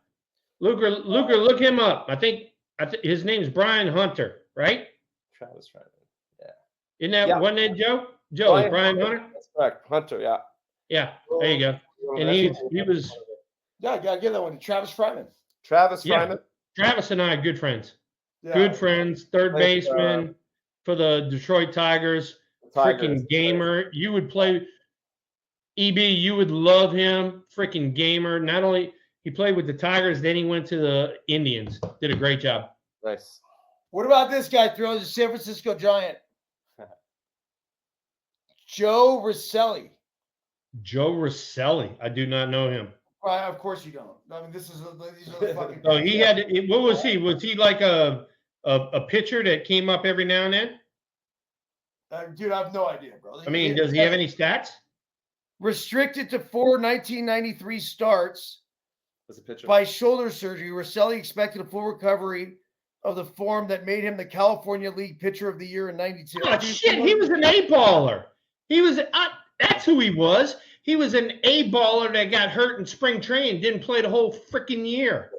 Luca, look him up. I think his name's Brian Hunter, right? Travis Fryman. Isn't that Yeah. wasn't it Joe? Joe, Brian Hunter? That's correct. Hunter, yeah. Yeah, there you go. And he was Yeah, gotta give that one to Travis Fryman. Travis Yeah. Fryman. Travis and I are good friends. Yeah. Good friends, third Played, baseman for the Detroit Tigers. Freaking gamer. You would play EB, you would love him. Freaking gamer. Not only he played with the Tigers, then he went to the Indians. Did a great job. Nice. What about this guy? Throws a San Francisco Giant. Joe Rosselli. Joe Rosselli. I do not know him. Of course you don't. I mean, these are the fucking. Oh, he had. What was he? Was he like a pitcher that came up every now and then? Dude, I have no idea, bro. I mean, does he have any stats? Restricted to 4 1993 starts As a pitcher. by shoulder surgery, Rosselli expected a full recovery of the form that made him the California League Pitcher of the Year in '92. Oh shit! He was an A-baller. He was. That's who he was. He was an A-baller that got hurt in spring training, didn't play the whole freaking year.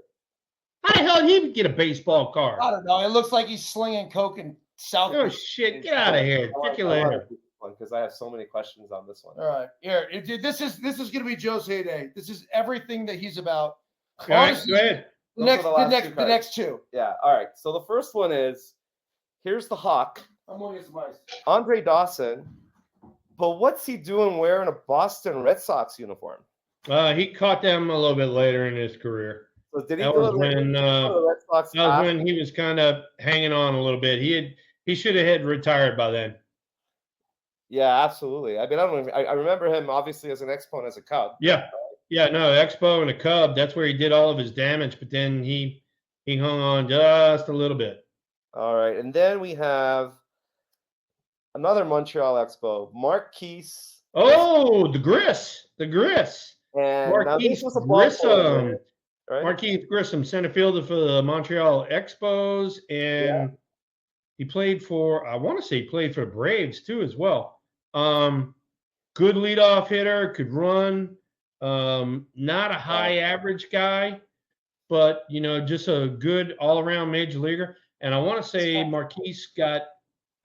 How the hell did he get a baseball card? I don't know. It looks like he's slinging coke in South. Oh shit! Get out of here! Take your later. Because I have so many questions on this one. All right, here. This is going to be Joe's heyday. This is everything that he's about. All right, Honestly, go ahead. The next two. Yeah. All right. So the first one is here's the Hawk, I'm going to get some ice. Andre Dawson. But what's he doing wearing a Boston Red Sox uniform? He caught them a little bit later in his career. So did he That do was it when the Red Sox that was when he was kind of hanging on a little bit. He should have had retired by then. Yeah, absolutely. I mean, I don't know. I remember him obviously as an Expo and as a Cub. Yeah. Yeah, no, Expo and a Cub, that's where he did all of his damage, but then he hung on just a little bit. All right. And then we have another Montreal Expo, Marquise. Oh, the Gris. And now this Marquise was a Grissom. right? Marquise Grissom, center fielder for the Montreal Expos, and he played for, I want to say he played for the Braves too as well. Good leadoff hitter, could run. Not a high average guy, but just a good all-around major leaguer. And I want to say Marquise got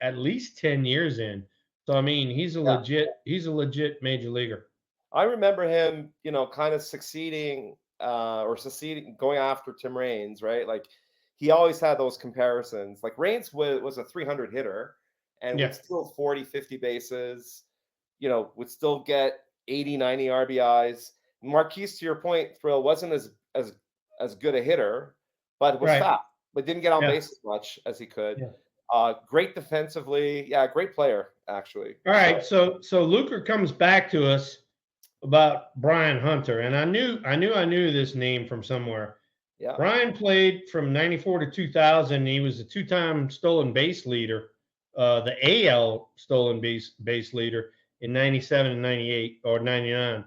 at least 10 years in. So I mean, he's a legit major leaguer. I remember him, kind of going after Tim Raines, right? Like he always had those comparisons. Like Raines was a 300 hitter and would steal 40, 50 bases, would still get 80, 90 RBIs. Marquise, to your point, Thrill, wasn't as good a hitter, but was fast, but didn't get on base as much as he could. Great defensively. Yeah, great player, actually. All right, so Luker comes back to us about Brian Hunter, and I knew this name from somewhere. Yeah. Brian played from 94 to 2000. He was a two-time stolen base leader, the AL stolen base leader in 97 and 98 or 99.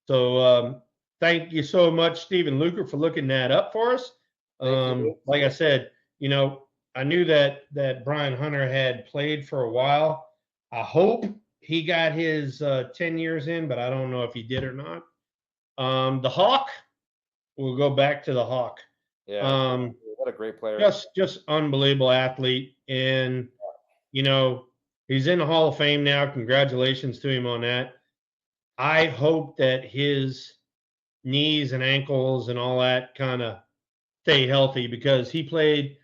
So thank you so much, Stephen Luker, for looking that up for us. Like I said, I knew that Brian Hunter had played for a while. I hope he got his 10 years in, but I don't know if he did or not. The Hawk, we'll go back to the Hawk. Yeah, what a great player. Just unbelievable athlete. And, he's in the Hall of Fame now. Congratulations to him on that. I hope that his knees and ankles and all that kind of stay healthy because he played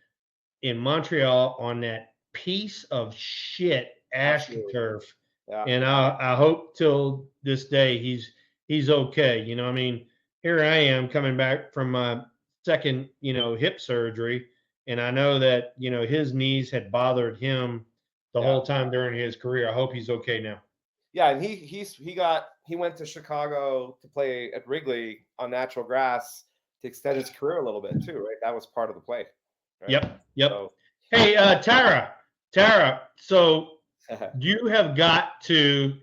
in Montreal on that piece of shit AstroTurf. Yeah. And I hope till this day he's okay. I mean, here I am coming back from my second, hip surgery, and I know that, his knees had bothered him the whole time during his career. I hope he's okay now. Yeah, and he went to Chicago to play at Wrigley on natural grass to extend his career a little bit too, right? That was part of the play. Right? Yep. So, hey, Tara, so you have got to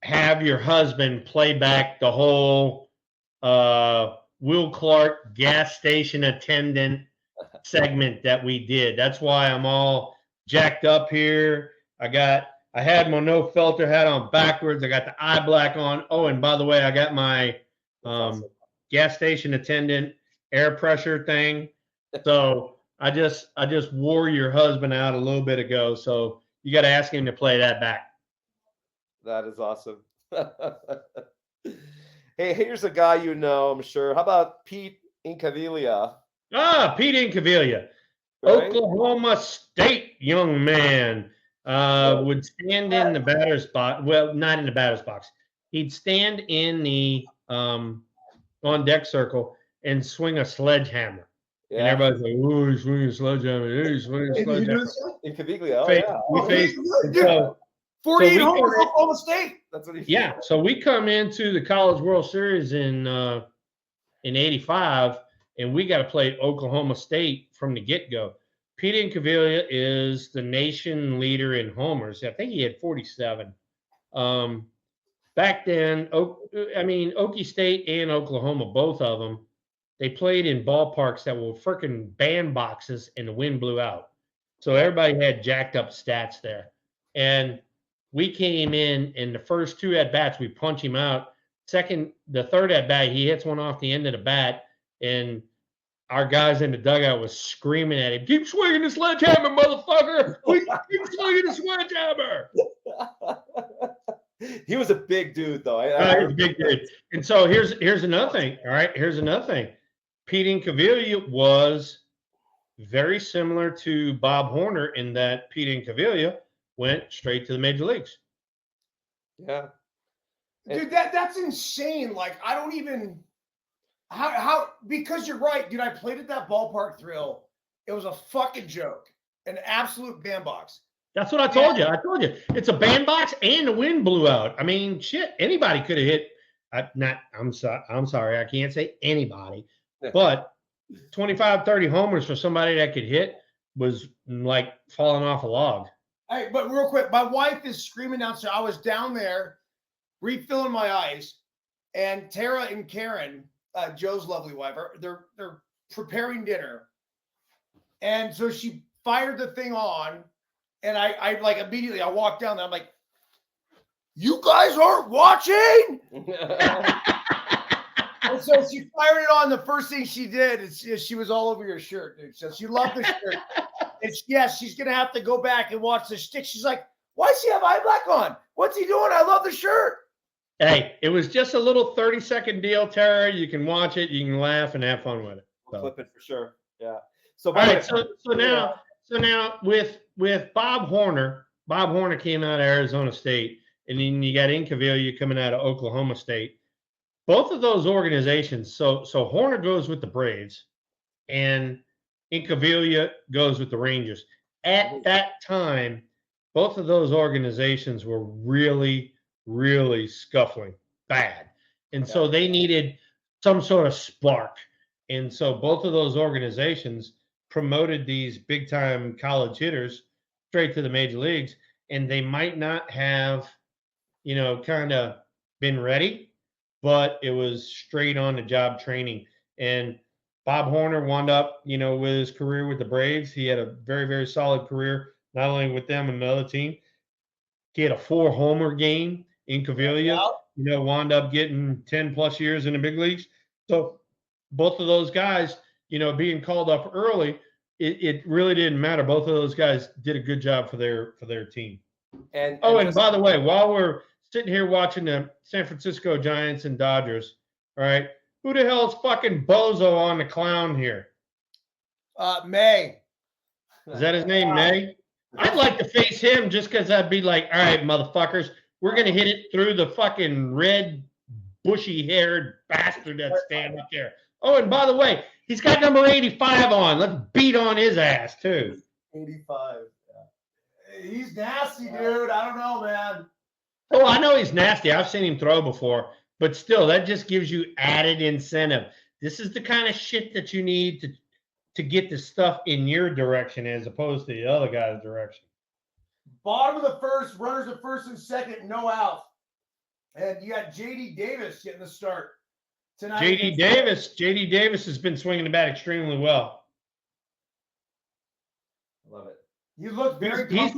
have your husband play back the whole Will Clark gas station attendant segment that we did. That's why I'm all jacked up here. I had my no filter hat on backwards. I got the eye black on. Oh, and by the way, I got my gas station attendant air pressure thing. So I just wore your husband out a little bit ago. So you got to ask him to play that back. That is awesome. Hey, here's a guy I'm sure. How about Pete Incaviglia? Pete Incaviglia, right? Oklahoma State young man, would stand in the batter's box. Well, not in the batter's box. He'd stand in the on deck circle and swing a sledgehammer. Yeah. And everybody's like, "Oh, he's swinging a sledgehammer. He's swinging a sledgehammer." Incaviglia, we 48 homers, Oklahoma State. That's what he. Yeah, so we come into the College World Series in '85, and we got to play Oklahoma State from the get-go. Pete Incaviglia is the nation leader in homers. I think he had 47. Back then, Okie State and Oklahoma, both of them, they played in ballparks that were freaking bandboxes, and the wind blew out. So everybody had jacked up stats there. And we came in the first two at-bats, we punch him out. The third at-bat, he hits one off the end of the bat, and our guys in the dugout was screaming at him, "Keep swinging the sledgehammer, motherfucker! Keep swinging the sledgehammer!" He was a big dude, though. He was a big dude. And so here's another thing. All right, here's another thing. Pete Incaviglia was very similar to Bob Horner in that Pete Incaviglia went straight to the major leagues. Yeah. Dude, that's insane. Like, I don't even how because you're right, dude. I played at that ballpark, Thrill. It was a fucking joke. An absolute bandbox. That's what I told you. I told you it's a bandbox and the wind blew out. I mean, shit, anybody could have hit. I'm sorry, I can't say anybody, but 25, 30 homers for somebody that could hit was like falling off a log. Hey, but real quick, my wife is screaming downstairs. I was down there refilling my ice, and Tara and Karen, Joe's lovely wife, they're preparing dinner, and so she fired the thing on, and I like immediately I walked down there. I'm like, "You guys aren't watching?" And so she fired it on. The first thing she did is she was all over your shirt, dude. So she loved the shirt. And she's gonna have to go back and watch the stick. She's like, "Why does he have eye black on? What's he doing? I love the shirt." Hey, it was just a little 30-second deal, Tara. You can watch it, you can laugh and have fun with it. We'll clip it for sure. Yeah. So all right, so now with Bob Horner came out of Arizona State, and then you got Incaviglia coming out of Oklahoma State. Both of those organizations, so Horner goes with the Braves, and Incaviglia goes with the Rangers. At that time, both of those organizations were really, really scuffling bad. And so they needed some sort of spark. And so both of those organizations promoted these big-time college hitters straight to the major leagues, and they might not have, kind of been ready, but it was straight on the job training. And Bob Horner wound up, with his career with the Braves. He had a very, very solid career, not only with them and another team. He had a 4-homer game in Incaviglia, wound up getting 10-plus years in the big leagues. So both of those guys, being called up early, it really didn't matter. Both of those guys did a good job for their team. And by the way, while we're sitting here watching the San Francisco Giants and Dodgers, all right, who the hell's fucking Bozo on the clown here? May. Is that his name, May? I'd like to face him just because I'd be like, all right, motherfuckers, we're going to hit it through the fucking red, bushy-haired bastard that's standing up there. Oh, and by the way, he's got number 85 on. Let's beat on his ass, too. 85. Yeah. He's nasty, dude. I don't know, man. Oh, I know he's nasty. I've seen him throw before. But still, that just gives you added incentive. This is the kind of shit that you need to get the stuff in your direction as opposed to the other guy's direction. Bottom of the first, runners at first and second, no out. And you got J.D. Davis getting the start tonight. J.D. Davis has been swinging the bat extremely well. Love it. You look very. He's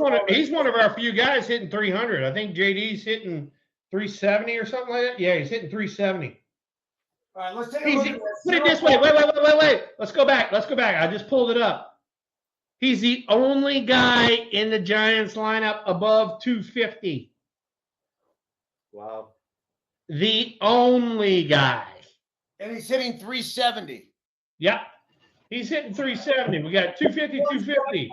one of our few guys hitting 300. I think J.D.'s hitting 370 or something like that. Yeah, he's hitting 370. All right, let's take a look at this. Put it this way. Wait. Let's go back. I just pulled it up. He's the only guy in the Giants lineup above 250. Wow. The only guy. And he's hitting 370. Yep. He's hitting 370. We got 250, 250.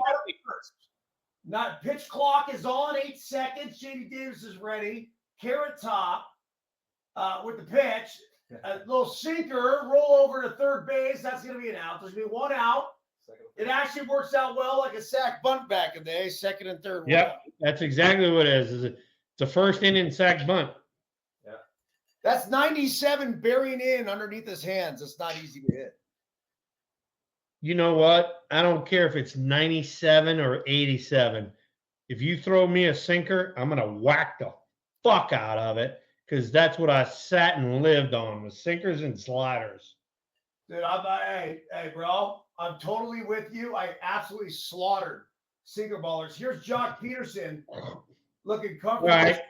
Not pitch clock is on 8 seconds. J.D. Davis is ready. Carrot top with the pitch. A little sinker, roll over to third base. That's going to be an out. There's going to be one out. It actually works out well like a sack bunt back in the day, second and third. Yep, that's exactly what it is. It's a first inning sack bunt. Yeah. That's 97 burying in underneath his hands. It's not easy to hit. You know what? I don't care if it's 97 or 87. If you throw me a sinker, I'm going to whack the fuck out of it because that's what I sat and lived on with sinkers and sliders. Dude, hey, bro, I'm totally with you. I absolutely slaughtered sinker ballers. Here's Jock Peterson looking comfortable. All right.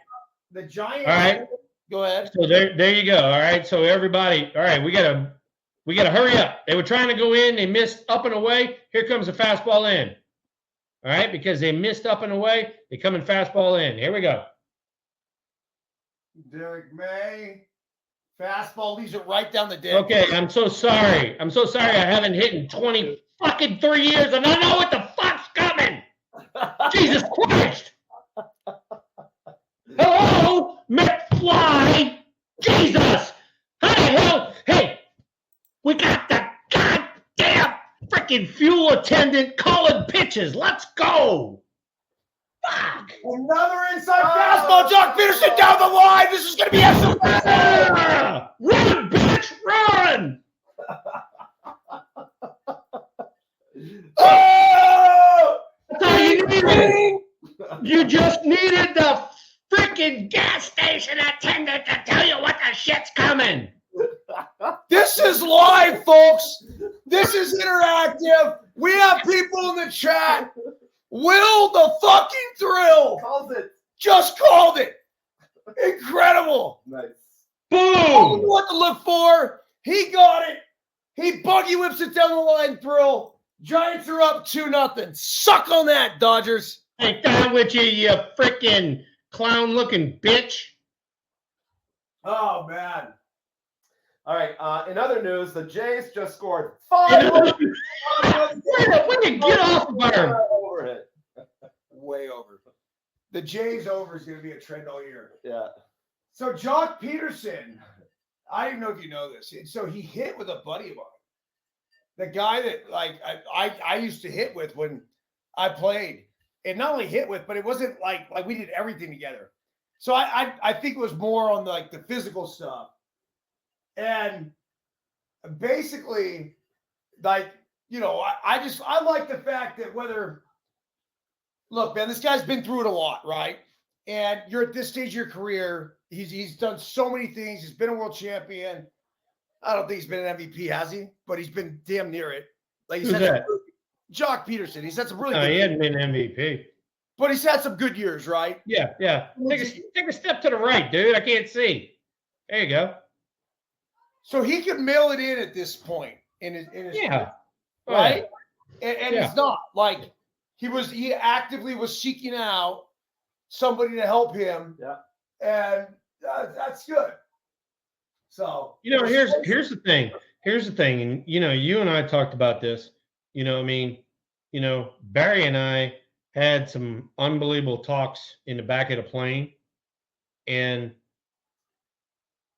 The Giants. All right. Go ahead. So there you go. All right. So everybody, all right, we gotta hurry up. They were trying to go in, they missed up and away. Here comes a fastball in. All right, because they missed up and away, they come in fastball in. Here we go. Derek May. Fastball leaves it right down the dick. Okay, I'm so sorry. I haven't hit in 20 fucking 3 years, and I know what the fuck's coming. Jesus Christ. Hello, McFly. Jesus. How the hell? Hey, we got the goddamn freaking fuel attendant calling pitches. Let's go. Fuck! Another inside fastball. Jock Peterson down the line. This is going to be excellent. Run, bitch, run! Oh! That's all you needed. You just needed the freaking gas station attendant to tell you what the shit's coming. This is live, folks. This is interactive. We have people in the chat. Will the fucking thrill Calls it. just called it. Incredible. Nice. Told Boom! you what to look for. He got it. He buggy whips it down the line. Thrill. Giants are up 2-0. Suck on that, Dodgers. Ain't down with you, you freaking clown-looking bitch. Oh man. All right. In other news, the Jays just scored 5 Way to get off of her. over it. Way over. The Jays over is going to be a trend all year. Yeah. So Jock Peterson, I don't know if you know this. So he hit with a buddy of mine. The guy that like I used to hit with when I played. And not only hit with, but it wasn't like we did everything together. So I think it was more on like the physical stuff. And basically, like, you know, I like the fact that look, man, this guy's been through it a lot, right? And you're at this stage of your career. He's done so many things. He's been a world champion. I don't think he's been an MVP, has he? But he's been damn near it. Like Who's that? Jock Peterson. He's had some really No, good he years. hadn't been MVP. But he's had some good years, right? Yeah. Take a step to the right, dude. I can't see. There you go. So he could mail it in at this point in his Yeah. right? And Yeah. it's not like he actively was seeking out somebody to help him. Yeah. And that's good. So You know, here's the thing. Here's the thing, and you know, you and I talked about this. You know, I mean, you know, Barry and I had some unbelievable talks in the back of the plane, and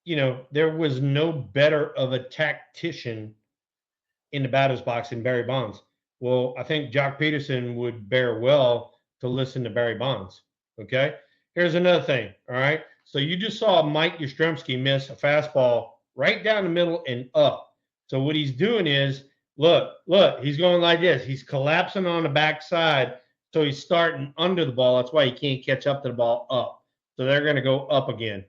you know, there was no better of a tactician in the batter's box than Barry Bonds. Well, I think Jock Peterson would bear well to listen to Barry Bonds. Okay. Here's another thing. All right. So you just saw Mike Yastrzemski miss a fastball right down the middle and up. So what he's doing is, look, he's going like this. He's collapsing on the backside. So he's starting under the ball. That's why he can't catch up to the ball up. So they're going to go up again.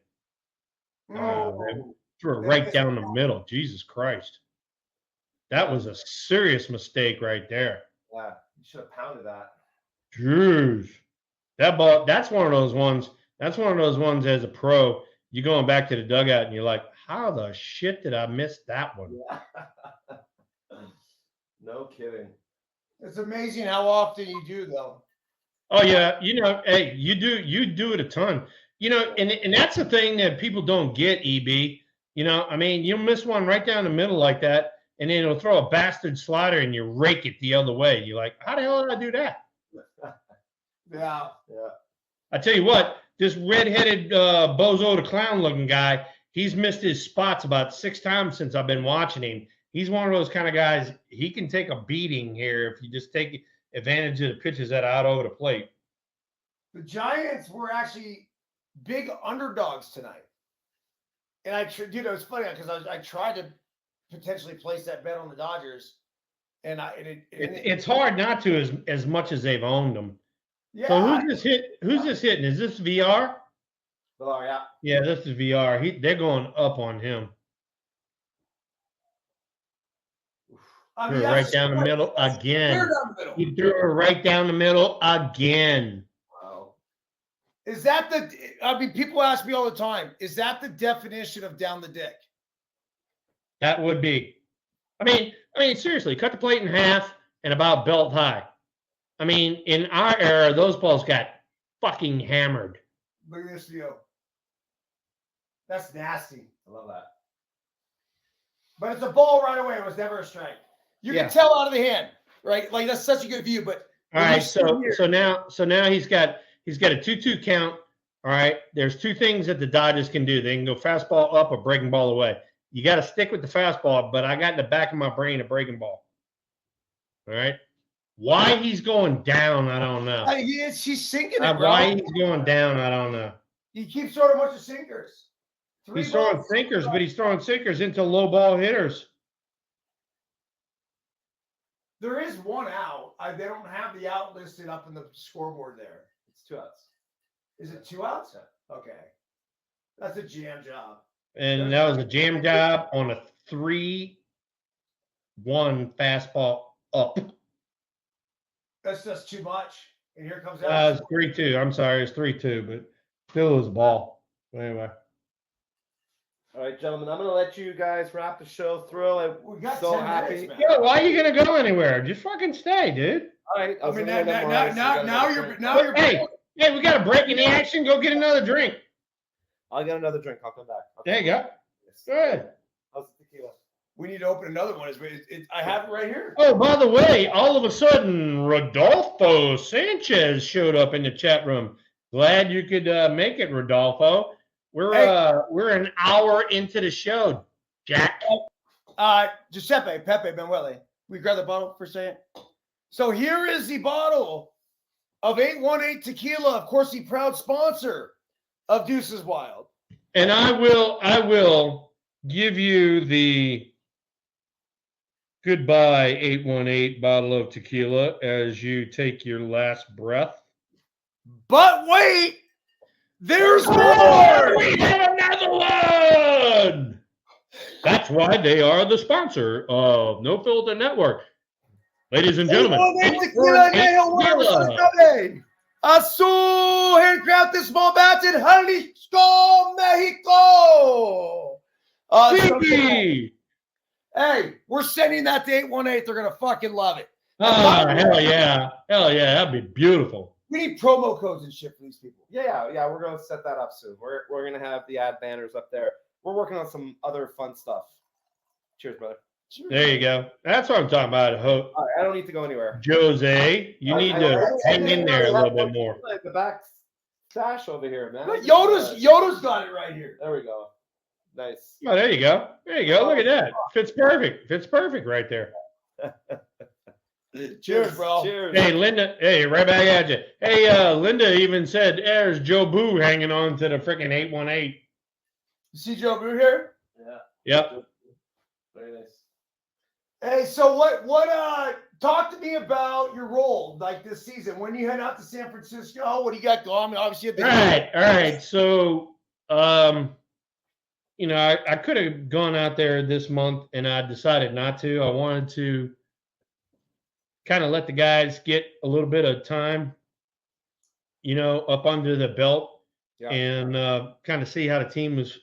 Man. Threw it right down the middle. Jesus Christ. That was a serious mistake right there. Yeah. You should have pounded that. Jeez. That ball, that's one of those ones. That's one of those ones as a pro, you're going back to the dugout and you're like, how the shit did I miss that one? Yeah. No kidding. it's amazing how often you do though. Oh yeah, you know, hey, you do it a ton. You know, and that's the thing that people don't get, EB. You know, I mean, you'll miss one right down the middle like that, and then it'll throw a bastard slider and you rake it the other way. You're like, how the hell did I do that? Yeah. Yeah. I tell you what, this redheaded bozo the clown looking guy, he's missed his spots about 6 times since I've been watching him. He's one of those kind of guys, he can take a beating here if you just take advantage of the pitches that are out over the plate. The Giants were actually big underdogs tonight. And it's funny because I tried to potentially place that bet on the Dodgers. And It's hard not to as much as they've owned them. yeah. So who's this hitting? Is this VR? Oh, yeah. Yeah, this is VR. They're going up on him. I Threw mean, it right down the middle again. clear down the middle. He threw it right down the middle again. Wow. Is that people ask me all the time, is that the definition of down the dick? That would be. I mean, seriously, cut the plate in half and about belt high. I mean, in our era, those balls got fucking hammered. Look at this deal. That's nasty. I love that. But it's a ball right away. It was never a strike. You Yeah. can tell out of the hand, right? Like that's such a good view. But All right, so now he's got a 2-2 count. All right, there's 2 things that the Dodgers can do. They can go fastball up or breaking ball away. You got to stick with the fastball, but I got in the back of my brain a breaking ball. All right, Why he's going down, I don't know. She's sinking it, bro. Why he's going down, I don't know. He keeps throwing a bunch of sinkers. He's throwing sinkers, but he's throwing sinkers into low ball hitters. There is one out. They don't have the out listed up in the scoreboard there. It's 2 outs. Is it 2 outs? Okay. That's a jam job. And that was a jam job on a 3-1 fastball up. That's just too much. And here comes out. It's 3-2. I'm sorry, it's 3-2, but still was a ball. Anyway. All right, gentlemen, I'm going to let you guys wrap the show. Thrill, We got so 10 happy. minutes, man. Yo, why are you going to go anywhere? Just fucking stay, dude. All right. I mean, now you're. Hey, we got a break in the action. Go get another drink. I'll get another drink. I'll come back. There you go. Good. How's the tequila? We need to open another one. I have it right here. Oh, by the way, all of a sudden, Rodolfo Sanchez showed up in the chat room. Glad you could make it, Rodolfo. We're an hour into the show, Jack. Giuseppe, Pepe, Benuele. We grab the bottle for a second. So here is the bottle of 818 tequila. Of course, the proud sponsor of Deuces Wild. And I will give you the goodbye 818 bottle of tequila as you take your last breath. But wait, there's more. We have another one. That's why they are the sponsor of No Filter Network. Ladies and gentlemen, Azul, handcrafted small batch in Jalisco, Mexico. Hey, we're sending that to 818. They're going to fucking love it. Oh, hell yeah. Hell yeah. That'd be beautiful. We need promo codes and shit for these people. Yeah. We're going to set that up soon. We're going to have the ad banners up there. We're working on some other fun stuff. Cheers, brother. Cheers. There you go. That's what I'm talking about. All right, I don't need to go anywhere. Jose, you need to hang in there a little bit more. The back stash over here, man. Yoda's got it right here. There we go. Nice. Oh, there you go. There you go. Look at that. Fits perfect. Fits perfect right there. Cheers, bro. Cheers. Hey, Linda. Hey, right back at you. Hey, Linda even said, there's Joe Boo hanging on to the freaking 818. You see Joe Boo here? Yeah. Yep. Very nice. Hey, so what talk to me about your role like this season. When you head out to San Francisco, what do you got going? I mean, obviously All right. So I could have gone out there this month and I decided not to. I wanted to kind of let the guys get a little bit of time, up under the belt and kind of see how the team was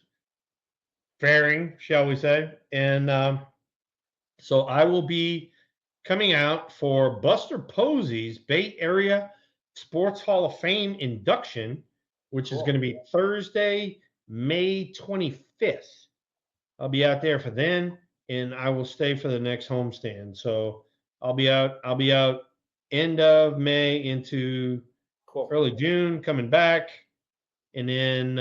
faring, shall we say. And so I will be coming out for Buster Posey's Bay Area Sports Hall of Fame induction, which is going to be Thursday, May 25th. I'll be out there for then, and I will stay for the next homestand. So I'll be out end of May into early June, coming back. And then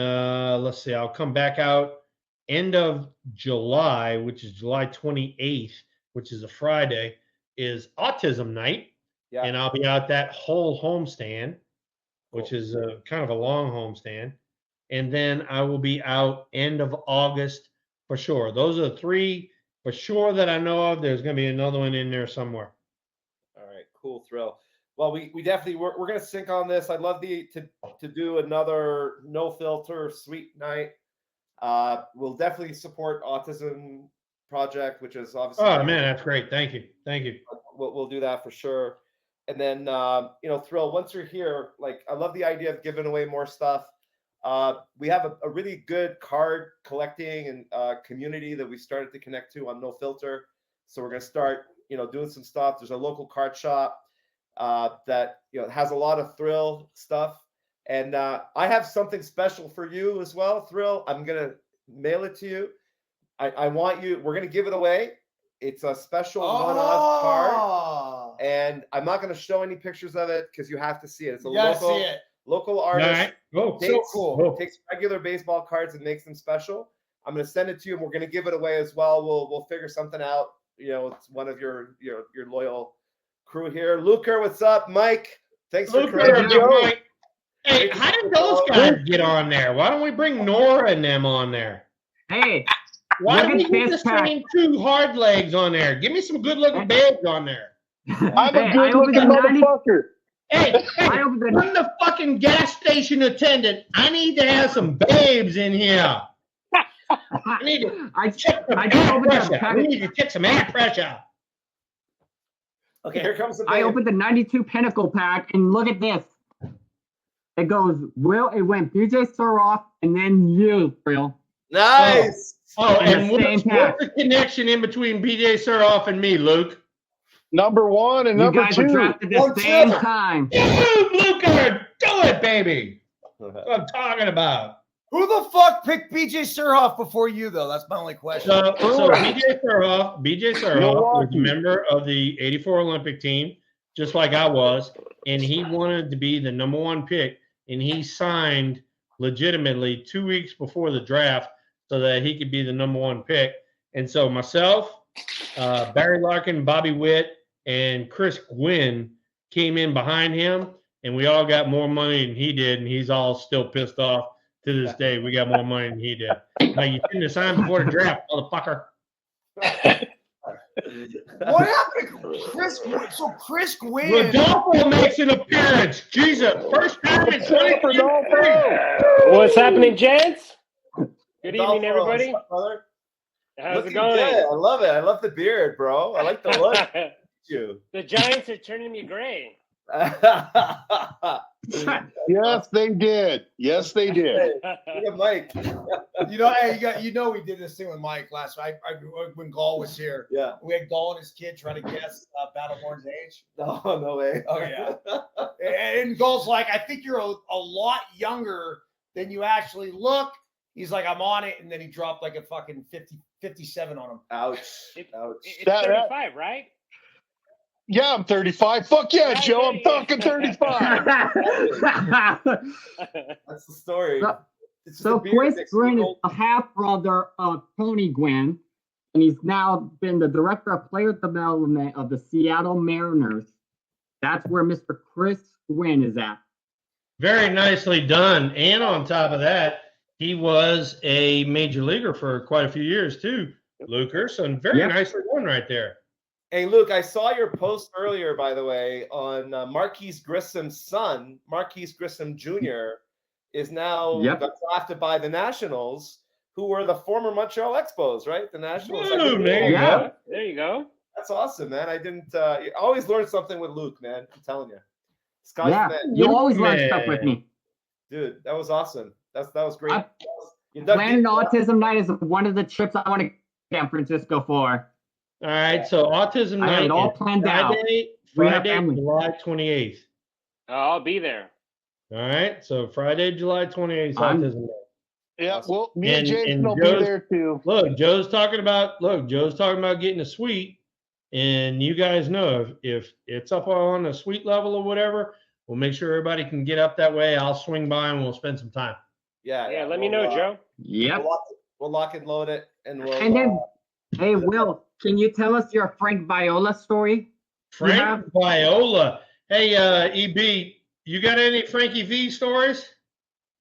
let's see, I'll come back out end of July, which is July 28th, which is a Friday, is Autism Night. Yeah. And I'll be out that whole homestand, which is kind of a long homestand. And then I will be out end of August for sure. Those are the three for sure that I know of. There's going to be another one in there somewhere. All right, cool, Thrill. Well, we definitely we're going to sync on this. I'd love to do another no filter sweet night. We'll definitely support Autism Project, which is obviously. Oh man, that's great. Thank you. We'll do that for sure. And then Thrill, once you're here, like I love the idea of giving away more stuff. We have a really good card collecting and community that we started to connect to on No Filter. So we're going to start, doing some stuff. There's a local card shop that has a lot of Thrill stuff. And I have something special for you as well, Thrill. I'm going to mail it to you. I want you. We're going to give it away. It's a special one-off card. And I'm not going to show any pictures of it because you have to see it. It's a local artist. Right. Oh, so cool. Takes regular baseball cards and makes them special. I'm going to send it to you, and we're going to give it away as well. We'll figure something out. It's one of your loyal crew here. Luker, what's up? Mike, thanks for Luker, coming. Mike. Hey, how did those guys get on there? Why don't we bring Nora and them on there? Hey, Why look don't we at get this the same two hard legs on there? Give me some good-looking babes on there. I'm a Hey, good looking motherfucker. Hey, I opened the- I'm the fucking gas station attendant. I need to have some babes in here. I need to check some I just air opened the pressure. We package. need to check some air pressure. Okay, here comes the I babe. opened the 92 Pinnacle pack, and look at this. It goes, it went BJ Suroff, and then you, Will. Nice. Oh, In the and same what's pack. the connection in between BJ Suroff and me, Luke? Number 1 and You number guys were 2. drafted at One, the same two. time. Dude, Luker, do it, baby. That's what I'm talking about. Who the fuck picked BJ Surhoff before you, though? That's my only question. So BJ Suroff was a Milwaukee. member of the '84 Olympic team, just like I was, and he wanted to be the number 1 pick, and he signed legitimately 2 weeks before the draft so that he could be the number 1 pick. And so myself, Barry Larkin, Bobby Witt, and Chris Gwynn came in behind him, and we all got more money than he did, and he's all still pissed off to this day. We got more money than he did. Like, you shouldn't have signed before the draft, motherfucker. What happened to Chris Gwynn? So Chris Gwynn. Rodolfo makes an appearance. Jesus, first time in 2023. What's happening, gents? Good Rodolfo, evening, everybody. what's up, brother? How's Looking it going? good. I love it. I love the beard, bro. I like the look. You. The Giants are turning me gray. Yes, they did. Yes, they did. Look at Mike. Hey, we did this thing with Mike last night. When Gall was here. Yeah. We had Gall and his kid trying to guess Battleborn's age. No, no way. Oh yeah. And Gall's like, I think you're a lot younger than you actually look. He's like, I'm on it, and then he dropped like a fucking 57 on him. Ouch. It- Ouch. It's That- 35, right? Yeah, I'm 35. Fuck yeah, Joe. I'm fucking 35. That's the story. So- It's just So a beard Chris mixed Gwynn with is gold. a half brother of Tony Gwynn, and he's now been the director of player development of the Seattle Mariners. That's where Mr. Chris Gwynn is at. Very nicely done. And on top of that, he was a major leaguer for quite a few years too, Luker. So very Yep. nicely done right there. Hey, Luke, I saw your post earlier, by the way, on Marquise Grissom's son, Marquise Grissom Jr., is now Yep. got drafted by the Nationals, who were the former Montreal Expos, right? The Nationals. Ooh, there you Yeah. go. There you go. That's awesome, man. I didn't. You always learn something with Luke, man. I'm telling you. Sky's Yeah, the man. you always learn Man. stuff with me. Dude, that was awesome. That was great. I- You dug Planet deep. Autism Night is one of the trips I want to San Francisco for. All right. So autism I got night it all is planned out. We have Friday, family. July 28th. I'll be there. All right. So Friday, July 28th, is I'm- autism night. Yeah, well, me and And Jason will be Joe's- there too. Look, Joe's talking about getting a suite, and you guys know if it's up on a suite level or whatever, we'll make sure everybody can get up that way. I'll swing by and we'll spend some time. Yeah, let me We'll, know, Joe. Yep. We'll lock and load it, and we'll. And then, hey, Will, can you tell us your Frank Viola story? Frank Yeah. Viola. Hey, EB, you got any Frankie V stories?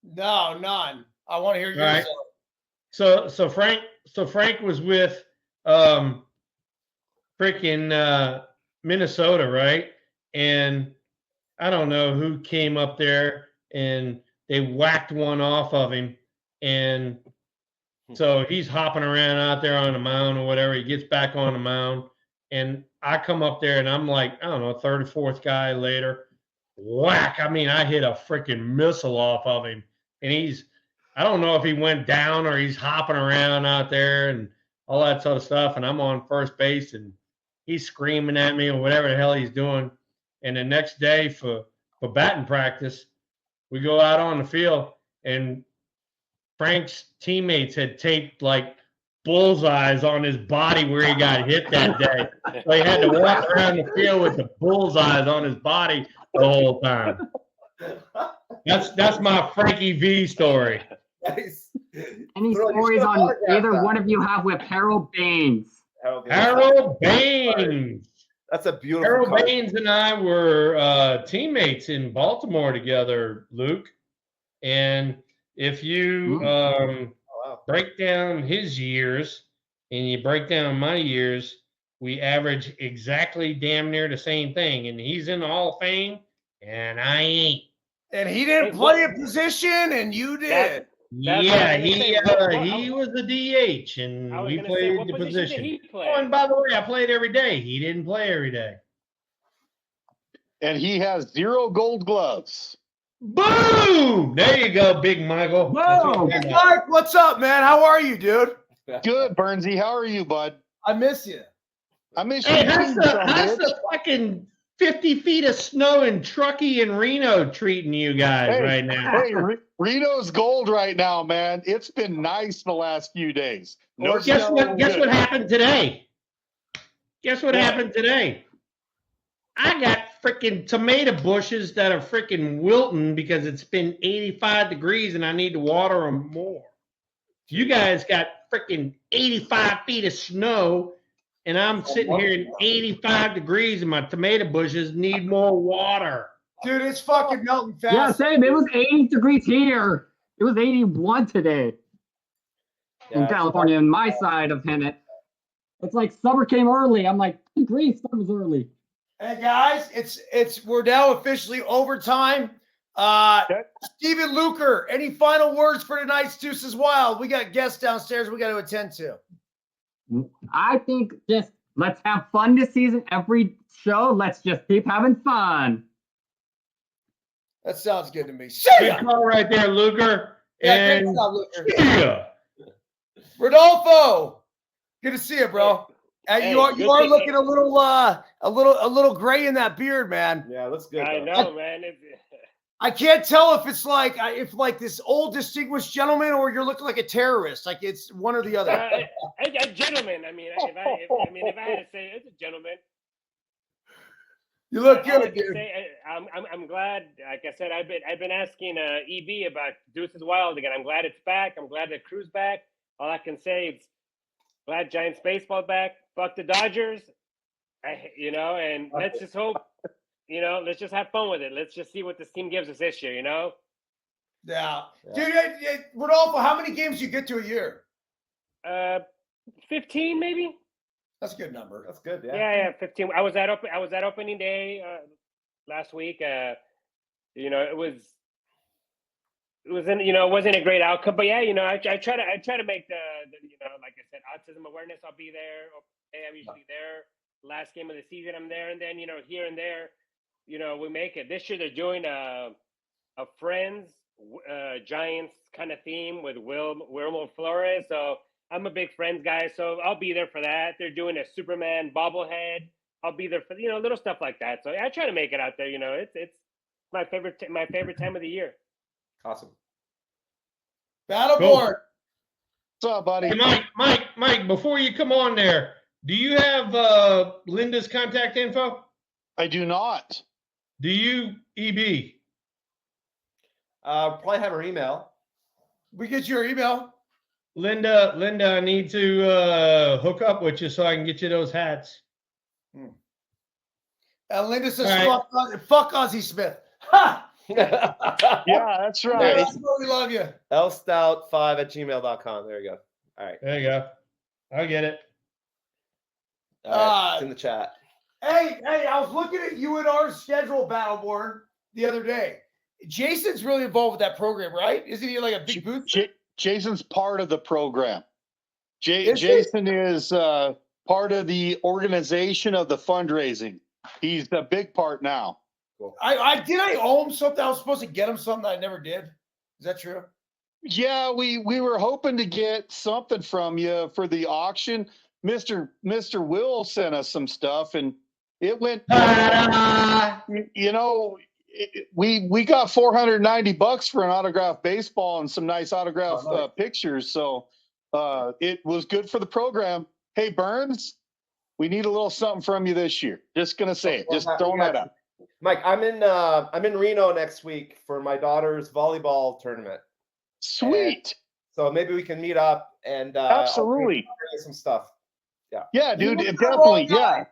No, none. I want to hear yours. All right. So Frank was with freaking Minnesota, right? And I don't know who came up there and they whacked one off of him, and so he's hopping around out there on the mound or whatever. He gets back on the mound, and I come up there and I'm like, I don't know, third or fourth guy later, whack. I mean, I hit a freaking missile off of him, and I don't know if he went down or he's hopping around out there and all that sort of stuff. And I'm on first base and he's screaming at me or whatever the hell he's doing. And the next day for batting practice, we go out on the field and Frank's teammates had taped like bullseyes on his body where he got hit that day. So he had to walk around the field with the bullseyes on his body the whole time. That's my Frankie V story. Nice. Any Bro, you stories should've on autographed either that. one of you have with Harold Baines? Harold Baines. That's a beautiful Harold card. Baines and I were teammates in Baltimore together, Luke. And if you Wow. break down his years and you break down my years, we average exactly damn near the same thing. And he's in the Hall of Fame, and I ain't. And he didn't play a position, and you did. Yeah, he was the DH, and we played the position. Did he play? Oh, and by the way, I played every day. He didn't play every day. And he has 0 gold gloves. Boom! There you go, Big Michael. Whoa! Hey, Mark, what's up, man? How are you, dude? Good, Bernsey. How are you, bud? I miss you. I miss you. Hey, too, how's bitch. the fucking 50 feet of snow in Truckee and Reno treating you guys right now? Hey, Reno's gold right now, man. It's been nice the last few days. No Guess snow, what? Guess good. what happened today? Guess what happened today? I got freaking tomato bushes that are freaking wilting because it's been 85 degrees and I need to water them more. You guys got freaking 85 feet of snow, and I'm sitting here in 85 degrees, and my tomato bushes need more water. Dude, it's fucking melting fast. Yeah, same. It was 80 degrees here. It was 81 today in California, on my side of Hemet. It's like summer came early. I'm like, good grief, summer's early. Hey guys, we're now officially overtime. Stephen Luker, any final words for tonight's Deuces Wild? We got guests downstairs we got to attend to. I think just let's have fun this season. Every show, let's just keep having fun. That sounds good to me. See ya. Good call right there, Luker. Yeah, great And job, Luker. see ya. Rodolfo, good to see you, bro. Hey, you are good looking a little gray in that beard, man. Yeah, that's good. I though. know, man. I can't tell if it's like this old distinguished gentleman or you're looking like a terrorist. Like it's one or the other. A gentleman. I mean, if I had to say, it's a gentleman. You look I would good, just dude. say, I'm glad. Like I said, I've been asking EB about Deuces Wild again. I'm glad it's back. I'm glad the crew's back. All I can say is glad Giants baseball back. Fuck the Dodgers. And let's just hope. Let's just have fun with it. Let's just see what this team gives us this year. Yeah. Dude, Rodolfo, how many games do you get to a year? 15 maybe. That's a good number. That's good. Yeah. Yeah, 15. I was at opening day last week. It wasn't a great outcome, but yeah, I try to make the like I said, autism awareness. I'll be there. I'm usually there. Last game of the season, I'm there, and then here and there, we make it. This year they're doing a Friends Giants kind of theme with Wilmer Flores. So I'm a big Friends guy, so I'll be there for that. They're doing a Superman bobblehead. I'll be there for little stuff like that. So I try to make it out there. It's my favorite time of the year. Awesome. Battleborn. What's up, buddy? Hey, Mike, before you come on there, do you have Linda's contact info? I do not. Do you, EB? Probably have her email. We get your email. Linda, I need to hook up with you so I can get you those hats. Linda says, All right. fuck Ozzie Smith. Ha! Yeah, that's right. That's why we love you. lstout5@gmail.com. There you go. All right. There you go. I'll get it. All right. It's in the chat. Hey, I was looking at UNR's schedule, Battleborn, the other day. Jason's really involved with that program, right? Isn't he like a big booth? Jason's part of the program. Is Jason is part of the organization of the fundraising. He's a big part now. Cool. I owe him something. I was supposed to get him something I never did. Is that true? Yeah, we were hoping to get something from you for the auction. Mr. Will sent us some stuff, and it went. We got $490 for an autographed baseball and some nice autographed pictures. So it was good for the program. Hey, Burns, we need a little something from you this year. Just gonna say it. Just throwing that out. Mike, I'm in Reno next week for my daughter's volleyball tournament. Sweet. So maybe we can meet up and Absolutely. I'll bring you some stuff. Yeah, dude, definitely. Yeah.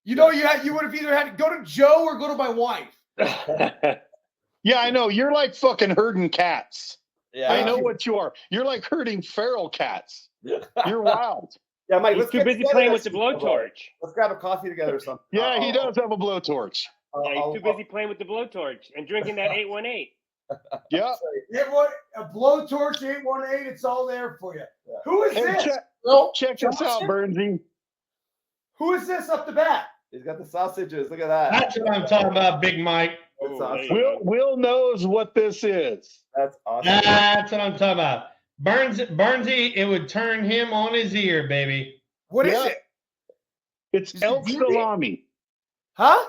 You know, you would have either had to go to Joe or go to my wife. Yeah, I know. You're like fucking herding cats. Yeah. I know what you are. You're like herding feral cats. You're wild. Yeah, Mike. He's Let's too get busy together playing with next the week, bro. blowtorch. Let's grab a coffee together or something. Yeah, he does have a blowtorch. Yeah, he's too busy playing with the blowtorch and drinking that 818. Yeah. A blowtorch 818. It's all there for you. Yeah. Who is Hey, this? Bro? check this out, Bernsey. Who is this up the bat? He's got the sausages. Look at that. That's what I'm talking about, Big Mike. That's Ooh, awesome. there you go. Will knows what this is. That's awesome. That's what I'm talking about. Bernsey, it would turn him on his ear, baby. What is Yeah. it? It's Is it elk deer meat? salami. Huh?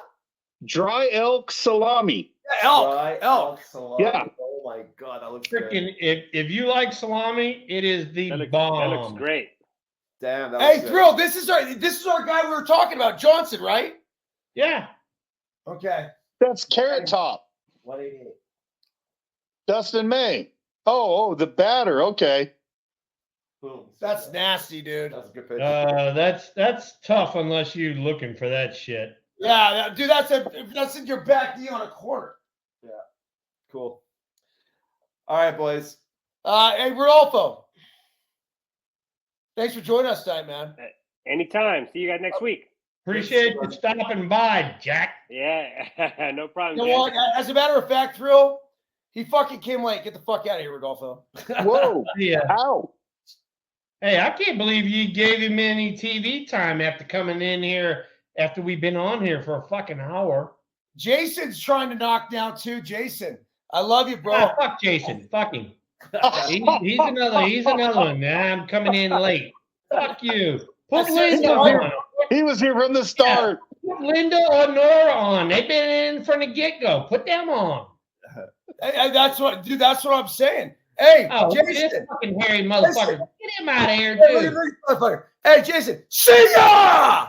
Dry elk salami. Elk. Dry Elk. salami. Yeah. Oh my god, that looks good. Freaking, if you like salami, it is the That bomb. looks great. Damn. That Hey, looks good. Thrill. This is our guy we were talking about, Johnson, right? Yeah. Okay. That's Carrot Top. 188. Dustin May. Oh, the batter. Okay. Boom. That's nasty, dude. That's a good pitch. That's tough unless you're looking for that shit. Yeah, dude. That's in your back knee on a corner. Cool. All right, boys. Hey, Rodolfo. Thanks for joining us tonight, man. Anytime. See you guys next week. Appreciate you stopping by, Jack. Yeah, no problem. You know Jack. what? As a matter of fact, Thrill, he fucking came late. Get the fuck out of here, Rodolfo. Whoa. Yeah. How? Hey, I can't believe you gave him any TV time after coming in here after we've been on here for a fucking hour. Jason's trying to knock down too. Jason, I love you, bro. Ah, fuck Jason. Fuck him. He's another one. Nah, I'm coming in late. Fuck you. Put That's Linda it. on. He was here from the start. Put Linda or Nora on. They've been in from the get-go. Put them on. Hey, that's what I'm saying. Hey, Oh, this Jason. fucking hairy motherfucker. Get him out of here, Hey, look at too. this motherfucker. Hey, Jason. See ya!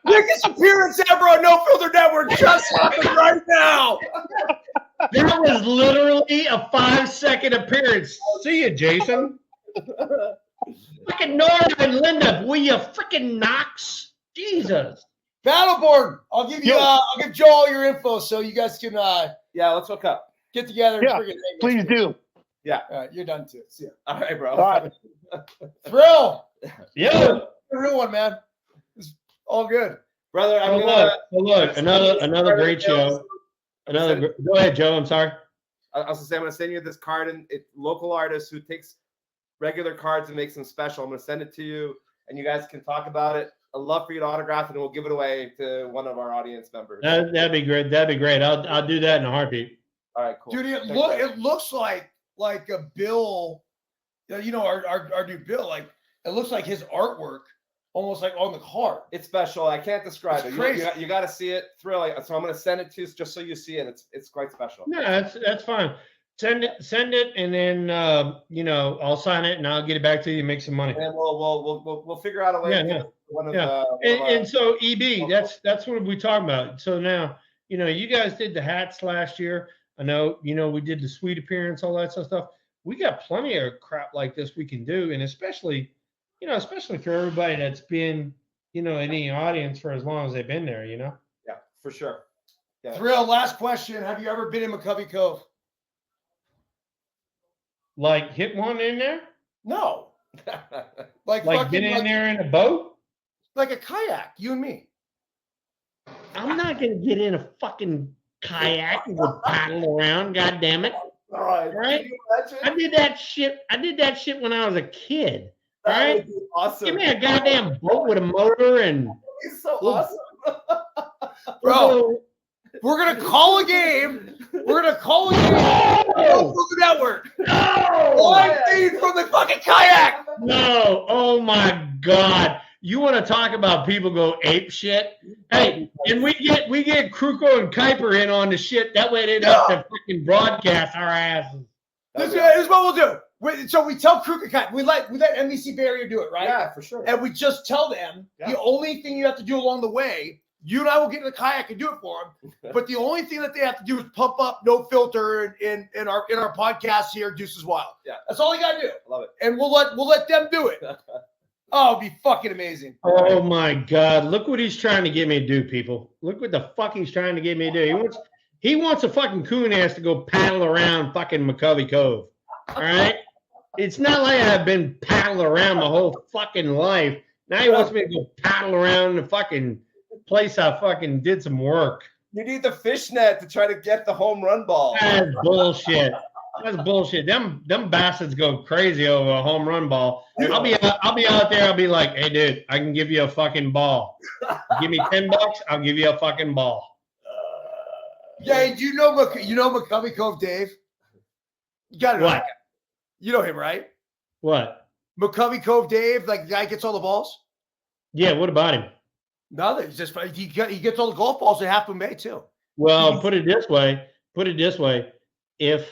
Biggest appearance ever on No Filter Network just happened right now. That was literally a 5-second appearance. See you, Jason. Fucking Nora and Linda, will you freaking knocks? Jesus. Battleborn. I'll give Joe all your info so you guys can Yeah, let's hook up. get together. And Yeah, friggin' hang Please next week. do. Yeah. All right, you're done too. See ya. All right, bro. All right. Thrill. Yo. The real one, man. It's all good. Brother, I'm Oh, gonna. look, another great show. Go ahead, Joe. I'm sorry. I was gonna say I'm gonna send you this card, and it's local artist who takes regular cards and makes them special. I'm gonna send it to you, and you guys can talk about it. I'd love for you to autograph it, and we'll give it away to one of our audience members. That'd be great. That'd be great. I'll do that in a heartbeat. All right, cool. Dude, Thanks, guys. it looks like a Bill, our new Bill, like it looks like his artwork almost like on the card. It's special. I can't describe It's it. crazy. You got to see it. Thrilling. So I'm gonna send it to you just so you see it. It's quite special. No, that's fine. Send it, and then I'll sign it and I'll get it back to you and make some money. And then we'll figure out a way. Yeah, to yeah. get one of Yeah. the, And so EB, that's what we're talking about. So now, you guys did the hats last year. I know, we did the suite appearance, all that stuff. We got plenty of crap like this we can do, and especially for everybody that's been, in the audience for as long as they've been there, Yeah, for sure. Yeah. Thrill, last question. Have you ever been in McCovey Cove? Like hit one in there, No. Like like been in there in a boat. like a kayak, you and me. I'm not gonna get in a fucking kayak and go paddle around. God damn it! All right. Right? Can you imagine? I did that shit when I was a kid. That Right? would be awesome. Give me a goddamn boat with a motor and He's so awesome. Bro, we're gonna call a game. We're gonna call a game. No! From the network. No! Live feed from the fucking kayak. No! Oh my God! You want to talk about people go ape shit? Hey, and we get Kruko and Kuiper in on the shit. That way they don't have to fucking broadcast our asses. This is what we'll do. So we tell Kruger Cut. We let NBC Barrier do it, right? Yeah, for sure. And we just tell them the only thing you have to do along the way, you and I will get in the kayak and do it for them. But the only thing that they have to do is pump up No Filter in our podcast here, Deuces Wild. Yeah. That's all they gotta do. Love it. And we'll let them do it. Oh, it'd be fucking amazing. Oh my God! Look what he's trying to get me to do, people. Look what the fuck he's trying to get me to do. He wants a fucking coon ass to go paddle around fucking McCovey Cove. All right? It's not like I've been paddling around my whole fucking life. Now he wants me to go paddle around the fucking place I fucking did some work. You need the fishnet to try to get the home run ball. That's bullshit. That's bullshit. Them bastards go crazy over a home run ball. I'll be out there. I'll be like, hey, dude, I can give you a fucking ball. Give me $10. I'll give you a fucking ball. Yeah, do you know McCovey Cove Dave? You got to know What? that guy. You know him, right? What? McCovey Cove Dave, like the guy gets all the balls. Yeah. What about him? Nothing. He's just he gets all the golf balls at Half Moon Bay too. Well, put it this way. If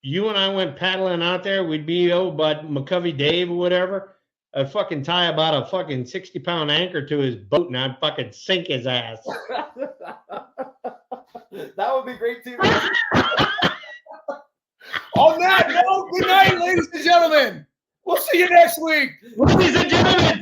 you and I went paddling out there, we'd be over by McCovey Dave or whatever. I'd fucking tie about a fucking 60-pound anchor to his boat and I'd fucking sink his ass. That would be great too. On that note, good night, ladies and gentlemen. We'll see you next week. Ladies and gentlemen,